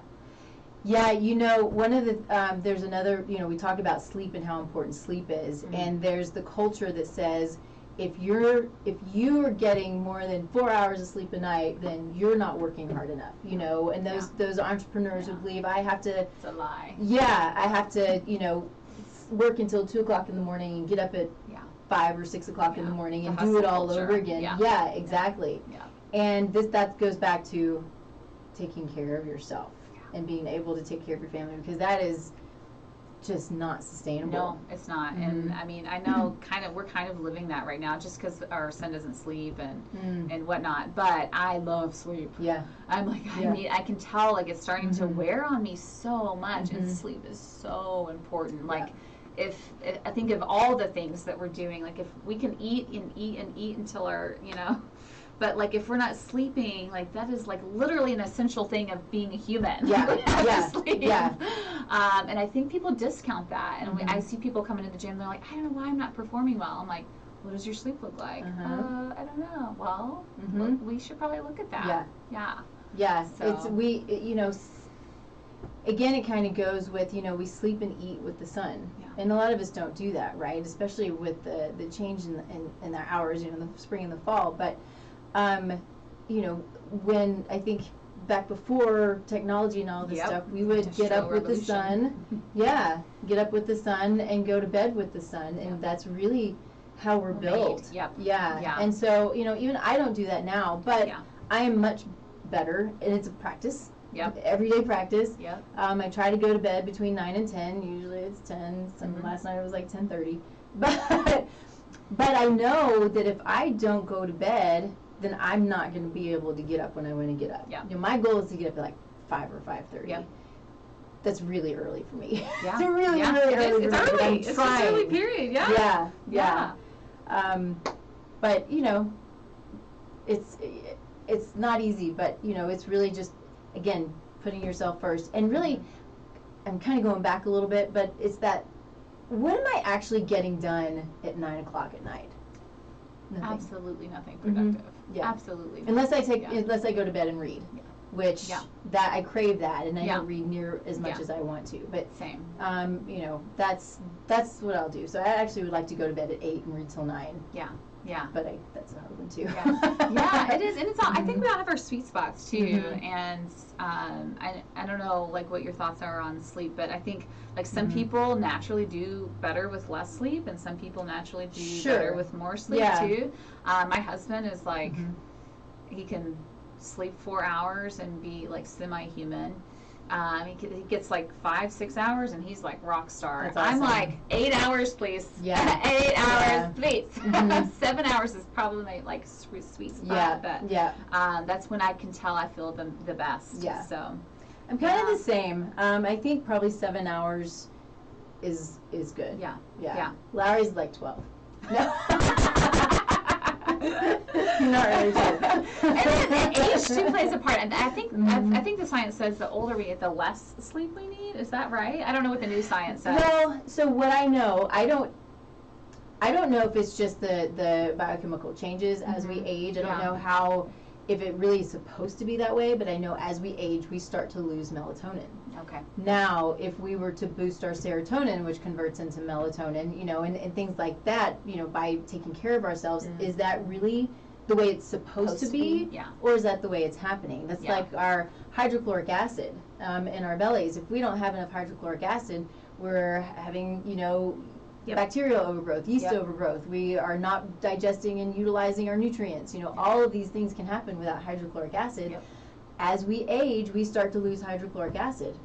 Speaker 1: Yeah, one of the, there's another, we talk about sleep and how important sleep is, and there's the culture that says if you are getting more than 4 hours of sleep a night, then you're not working hard enough, and those entrepreneurs who believe I have to.
Speaker 2: It's a lie.
Speaker 1: Yeah, I have to, work until 2 o'clock in the morning and get up at 5 or 6 o'clock in the morning and do it all over again. Yeah, exactly. Yeah. And that goes back to taking care of yourself and being able to take care of your family, because that is just not sustainable.
Speaker 2: No, it's not. And I mean, I know we're kind of living that right now, just because our son doesn't sleep and whatnot. But I love sleep.
Speaker 1: Yeah.
Speaker 2: I'm like, I can tell, like, it's starting to wear on me so much, and sleep is so important. Like, if I think of all the things that we're doing, like, if we can eat and eat and eat until our, but, like, if we're not sleeping, like, that is, like, literally an essential thing of being a human.
Speaker 1: Yeah, yeah.
Speaker 2: And I think people discount that. And I see people coming to the gym, they're like, I don't know why I'm not performing well. I'm like, what does your sleep look like? I don't know. Well, we should probably look at that.
Speaker 1: Yeah.
Speaker 2: So.
Speaker 1: Again, it kind of goes with, we sleep and eat with the sun. Yeah. And a lot of us don't do that, right? Especially with the change in our hours, in the spring and the fall. But, when I think back before technology and all this stuff, we would get up with the sun. Get up with the sun and go to bed with the sun. And that's really how we're built.
Speaker 2: Yep.
Speaker 1: Yeah. And so, even I don't do that now, but I am much better, and it's a practice. Everyday practice. I try to go to bed between 9 and 10. Usually it's 10. Last night it was like 10:30. But I know that if I don't go to bed, then I'm not going to be able to get up when I want to get up. My goal is to get up at like 5 or 5:30. That's really early for me. It's really early.
Speaker 2: It's early. It's an early period.
Speaker 1: Yeah. But it's not easy. But it's really just, again, putting yourself first. And really, I'm kind of going back a little bit, but it's that, what am I actually getting done at 9 o'clock at night? Nothing.
Speaker 2: Absolutely nothing productive. Absolutely.
Speaker 1: Unless I go to bed and read, which that I crave that, and I don't read near as much as I want to. But
Speaker 2: same.
Speaker 1: That's what I'll do. So I actually would like to go to bed at 8 and read till 9.
Speaker 2: Yeah.
Speaker 1: But that's a hard one too.
Speaker 2: Yeah, it is. And it's all, I think we all have our sweet spots too. And I don't know, like, what your thoughts are on sleep, but I think, like, some people naturally do better with less sleep, and some people naturally do better with more sleep too. My husband is like, he can sleep 4 hours and be like semi-human. He gets like 5-6 hours, and he's like rock star.
Speaker 1: That's awesome.
Speaker 2: I'm like 8 hours, please. 8 hours, please. 7 hours is probably my like sweet spot. But that's when I can tell I feel the best. So
Speaker 1: I'm kind of the same. I think probably 7 hours is good. Yeah. Larry's like 12. No. Not really sure.
Speaker 2: And age too plays a part. And I think I think the science says the older we get, the less sleep we need. Is that right? I don't know what the new science says.
Speaker 1: Well, so what I know, I don't know if it's just the biochemical changes as we age. I don't know if it really is supposed to be that way, but I know as we age, we start to lose melatonin.
Speaker 2: Okay.
Speaker 1: Now, if we were to boost our serotonin, which converts into melatonin, and things like that, by taking care of ourselves, is that really the way it's supposed to be? Or is that the way it's happening? That's like our hydrochloric acid in our bellies. If we don't have enough hydrochloric acid, we're having, bacterial overgrowth, yeast overgrowth. We are not digesting and utilizing our nutrients. All of these things can happen without hydrochloric acid. As we age, we start to lose hydrochloric acid.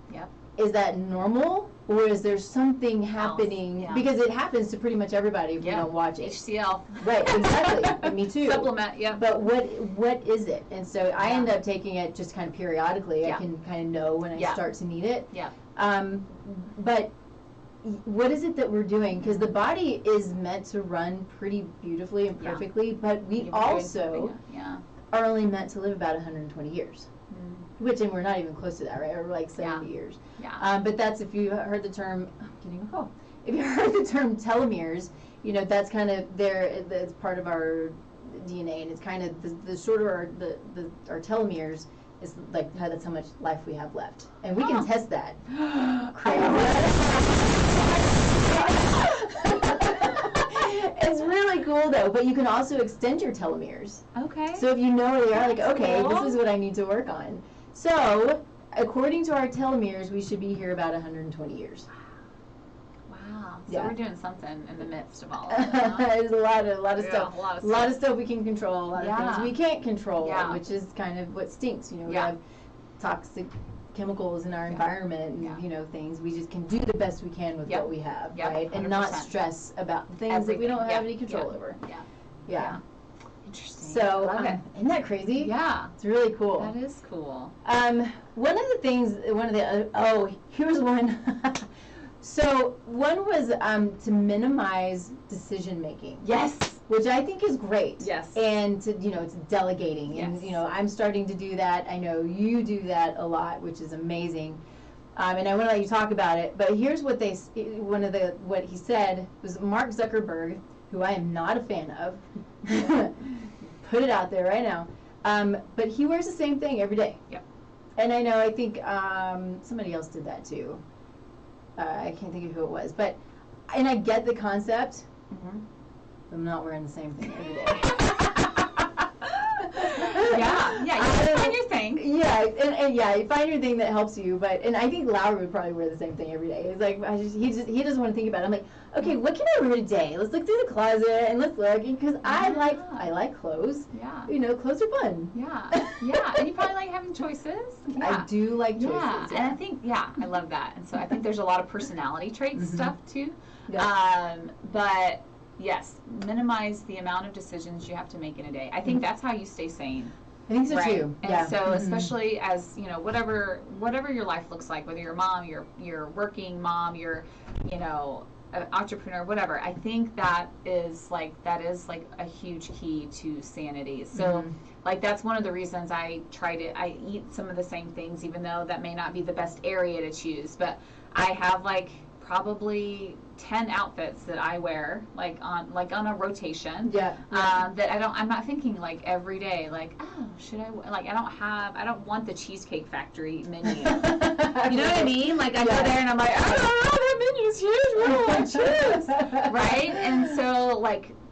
Speaker 1: Is that normal, or is there something happening? Because it happens to pretty much everybody if we don't watch it.
Speaker 2: HCl.
Speaker 1: Right, exactly. Me too.
Speaker 2: Supplement,
Speaker 1: But what is it? And so I end up taking it just kind of periodically. I can kind of know when I start to need it. But what is it that we're doing? Because the body is meant to run pretty beautifully and perfectly, but we also are only meant to live about 120 years. Which, and we're not even close to that, right? We're like 70 years. But that's, if you heard the term, I'm getting a call. If you heard the term telomeres, that's kind of it's part of our DNA, and it's kind of the shorter our telomeres, It's like that's how much life we have left, and we can test that. Crazy. It's really cool though, but you can also extend your telomeres.
Speaker 2: Okay.
Speaker 1: So if you know where they are, like,
Speaker 2: That's
Speaker 1: okay,
Speaker 2: cool.
Speaker 1: this is what I need to work on. So according to our telomeres, we should be here about 120 years.
Speaker 2: Wow. So
Speaker 1: Yeah.
Speaker 2: we're doing something in the midst of all of it. Huh?
Speaker 1: There's a lot of
Speaker 2: Yeah,
Speaker 1: stuff.
Speaker 2: a lot of
Speaker 1: A lot of
Speaker 2: stuff.
Speaker 1: stuff we can control. A lot of things we can't control,
Speaker 2: Yeah.
Speaker 1: which is kind of what stinks. You know, we
Speaker 2: Yeah.
Speaker 1: have toxic chemicals in our environment and
Speaker 2: Yeah.
Speaker 1: you know things. We just can do the best we can with
Speaker 2: Yep.
Speaker 1: what we have,
Speaker 2: Yep,
Speaker 1: right? And not
Speaker 2: 100%.
Speaker 1: stress about the things that we don't
Speaker 2: Everything.
Speaker 1: have
Speaker 2: Yeah.
Speaker 1: any control
Speaker 2: Yeah.
Speaker 1: over.
Speaker 2: Yeah.
Speaker 1: Yeah.
Speaker 2: Interesting.
Speaker 1: So
Speaker 2: Love it.
Speaker 1: isn't that crazy?
Speaker 2: Yeah.
Speaker 1: It's really cool.
Speaker 2: That is cool.
Speaker 1: One of the things, here's one. So one was to minimize decision making.
Speaker 2: Yes.
Speaker 1: Which I think is great.
Speaker 2: Yes.
Speaker 1: And to, it's delegating.
Speaker 2: Yes.
Speaker 1: And, I'm starting to do that. I know you do that a lot, which is amazing. And I want to let you talk about it. But here's what what he said was Mark Zuckerberg, who I am not a fan of. Put it out there right now. But he wears the same thing every day.
Speaker 2: Yep.
Speaker 1: And I think somebody else did that too. I can't think of who it was. And I get the concept.
Speaker 2: Mm-hmm.
Speaker 1: I'm not wearing the same thing every day.
Speaker 2: Yeah, you find your thing.
Speaker 1: Yeah, and you find your thing that helps you. And I think Lowry would probably wear the same thing every day. It's like he doesn't want to think about it. I'm like, okay, what can I wear today? Let's look through the closet and let's look because I like clothes.
Speaker 2: Yeah.
Speaker 1: Clothes are fun.
Speaker 2: Yeah, and you probably like having choices. Yeah.
Speaker 1: I do like choices.
Speaker 2: Yeah, and I think I love that. And so I think there's a lot of personality traits stuff too.
Speaker 1: Yeah.
Speaker 2: But yes, minimize the amount of decisions you have to make in a day. I think that's how you stay sane.
Speaker 1: I think so
Speaker 2: right?
Speaker 1: too.
Speaker 2: And
Speaker 1: Yeah.
Speaker 2: so especially as, whatever your life looks like, whether you're a mom, you're working mom, you're, an entrepreneur, whatever. I think that is like a huge key to sanity. So that's one of the reasons I eat some of the same things, even though that may not be the best area to choose, but I have probably 10 outfits that I wear on a rotation.
Speaker 1: Yeah.
Speaker 2: That I'm not thinking every day should I don't want the Cheesecake Factory menu. You know what I mean? I go there and I'm like, that menu's huge. What do I choose? Right? And so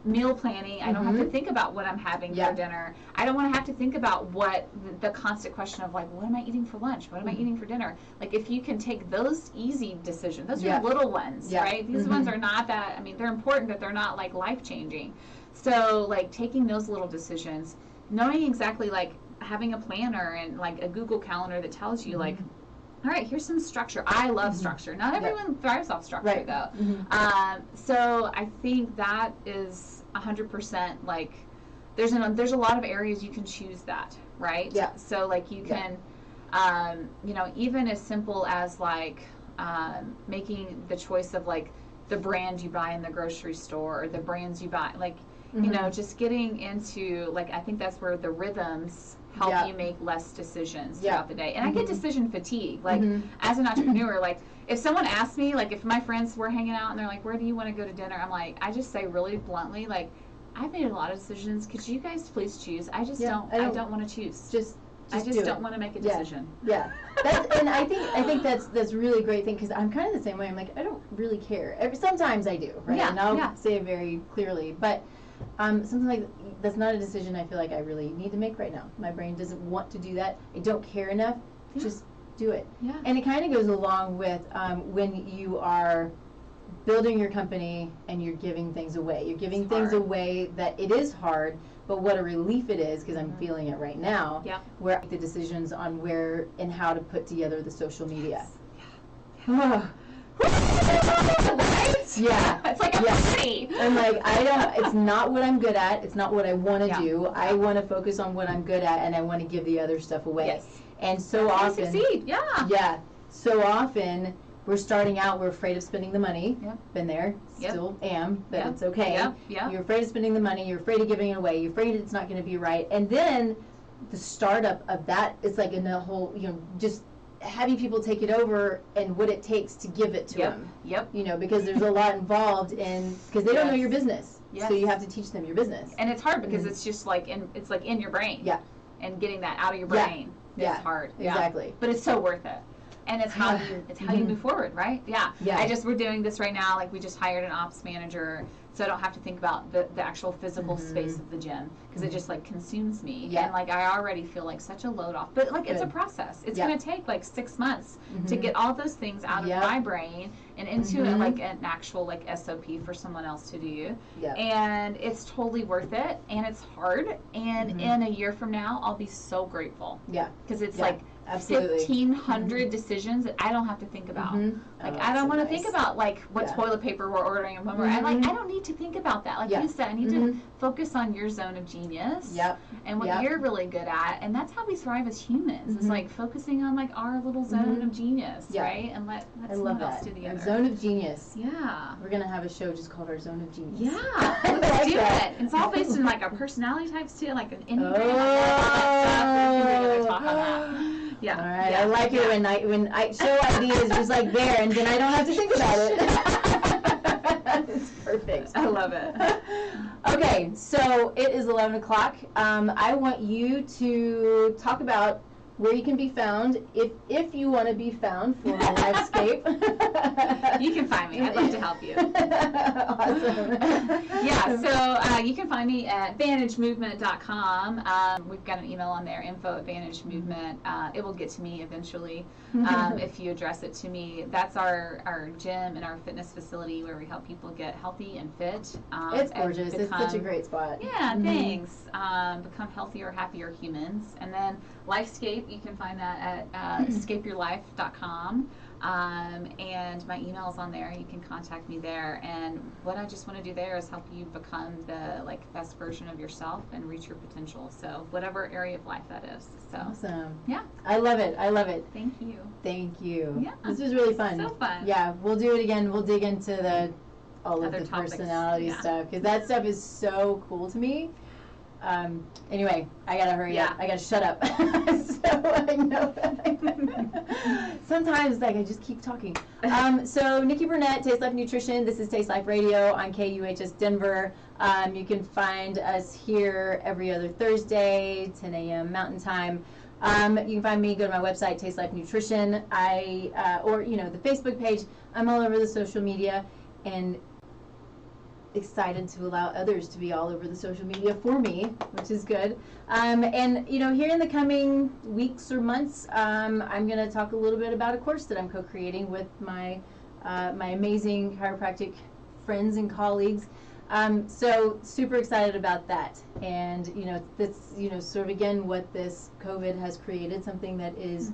Speaker 2: meal planning, I don't have to think about what I'm having for dinner. I don't want to have to think about what the constant question of what am I eating for lunch? What am I eating for dinner? If you can take those easy decisions, those are little ones, right? These ones are not that, they're important, but they're not life-changing. So taking those little decisions, knowing exactly having a planner and a Google Calendar that tells you all right, here's some structure. I love structure. Not everyone thrives off structure, though. So I think that is 100% there's a lot of areas you can choose that, right?
Speaker 1: Yeah.
Speaker 2: So you can, even as simple as making the choice of the brand you buy in the grocery store or the brands you buy, just getting into I think that's where the rhythms help you make less decisions throughout the day. And I get decision fatigue. As an entrepreneur, if someone asks me, if my friends were hanging out and they're like, where do you want to go to dinner? I'm I just say really bluntly, I've made a lot of decisions. Could you guys please choose? I just I don't want to choose. I just don't want to make a decision.
Speaker 1: Yeah. And I think that's really great thing because I'm kind of the same way. I'm I don't really care. Sometimes I do, right?
Speaker 2: Yeah,
Speaker 1: and I'll say it very clearly. But something that's not a decision I feel I really need to make right now. My brain doesn't want to do that. I don't care enough. Just do it.
Speaker 2: Yeah.
Speaker 1: And it kind of goes along with when you are building your company and you're giving things away. You're giving things away that it is hard, but what a relief it is because I'm feeling it right now.
Speaker 2: Yeah.
Speaker 1: Where I make the decisions on where and how to put together the social media.
Speaker 2: Yeah. Right?
Speaker 1: Yeah.
Speaker 2: It's a party.
Speaker 1: I'm it's not what I'm good at. It's not what I want to do. I want to focus on what I'm good at and I want to give the other stuff away.
Speaker 2: Yes.
Speaker 1: And so often.
Speaker 2: Succeed. Yeah.
Speaker 1: Yeah. So often we're starting out, we're afraid of spending the money.
Speaker 2: Yep.
Speaker 1: Been there.
Speaker 2: Yep.
Speaker 1: Still am, but
Speaker 2: Yep.
Speaker 1: it's okay.
Speaker 2: Yep. Yep.
Speaker 1: You're afraid of spending the money, you're afraid of giving it away, you're afraid it's not going to be right. And then the startup of that is in a whole, just having people take it over and what it takes to give it to them.
Speaker 2: Yep.
Speaker 1: Because there's a lot involved because they don't know your business.
Speaker 2: Yes.
Speaker 1: So you have to teach them your business.
Speaker 2: And it's hard because it's just in your brain.
Speaker 1: Yeah.
Speaker 2: And getting that out of your brain. is hard.
Speaker 1: Exactly.
Speaker 2: But it's so worth it. And it's how you move forward, right? Yeah. We're doing this right now. Like we just hired an ops manager, so I don't have to think about the actual physical space of the gym because it just like consumes me. And like I already feel like such a load off. But like it's a process. It's gonna take like 6 months to get all those things out of my brain and into like an actual like SOP for someone else to do. And it's totally worth it. And it's hard. And in a year from now, I'll be so grateful. Because it's like 1,500 decisions that I don't have to think about. Like I don't want to think about like what toilet paper we're ordering and when we're I don't need to think about that. Like you said, I need to focus on your zone of genius and what you're really good at, and that's how we thrive as humans. It's like focusing on like our little zone of genius, right? And let someone else do the other.
Speaker 1: Zone of genius.
Speaker 2: Yeah.
Speaker 1: We're gonna have a show just called our Zone of Genius.
Speaker 2: Yeah. Let's do it. It's all based in like our personality types too, like an Enneagram, like all that stuff. We can talk on that. Yeah.
Speaker 1: All right. I like it when I show ideas just like there, and then I don't have to think about it. It's perfect.
Speaker 2: I love it.
Speaker 1: Okay, so it is 11 o'clock. I want you to talk about where you can be found if you want to be found for my Lifescape.
Speaker 2: You can find me. I'd love to help you.
Speaker 1: Awesome.
Speaker 2: So you can find me at VantageMovement.com. We've got an email on there, info@VantageMovement. It will get to me eventually if you address it to me. That's our gym and our fitness facility where we help people get healthy and fit.
Speaker 1: It's gorgeous. It's such a great spot.
Speaker 2: Yeah, thanks. Become healthier, happier humans. And then Lifescape, you can find that at escapeyourlife.com. And my email is on there. You can contact me there. And what I just want to do there is help you become the best version of yourself and reach your potential. So whatever area of life that is. So
Speaker 1: awesome.
Speaker 2: Yeah.
Speaker 1: I love it. I love it.
Speaker 2: Thank you.
Speaker 1: Thank you.
Speaker 2: Yeah.
Speaker 1: This was really fun.
Speaker 2: So fun.
Speaker 1: Yeah, we'll do it again. We'll dig into all
Speaker 2: other
Speaker 1: of the
Speaker 2: topics.
Speaker 1: personality stuff because that stuff is so cool to me. Anyway, I gotta hurry up. I gotta shut up. So I know that sometimes I just keep talking. So Nikki Burnett, Taste Life Nutrition. This is Taste Life Radio on KUHS Denver. You can find us here every other Thursday, 10 a.m. Mountain Time. You can find me. Go to my website, Taste Life Nutrition. Or the Facebook page. I'm all over the social media and excited to allow others to be all over the social media for me, which is good. And here in the coming weeks or months, I'm going to talk a little bit about a course that I'm co-creating with my amazing chiropractic friends and colleagues. So super excited about that. And that's sort of again what this COVID has created, something that is.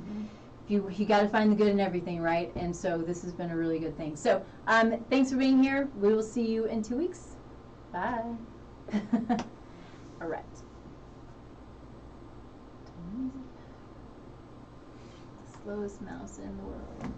Speaker 1: You got to find the good in everything, right? And so this has been a really good thing. So thanks for being here. We will see you in 2 weeks. Bye. All right. The slowest mouse in the world.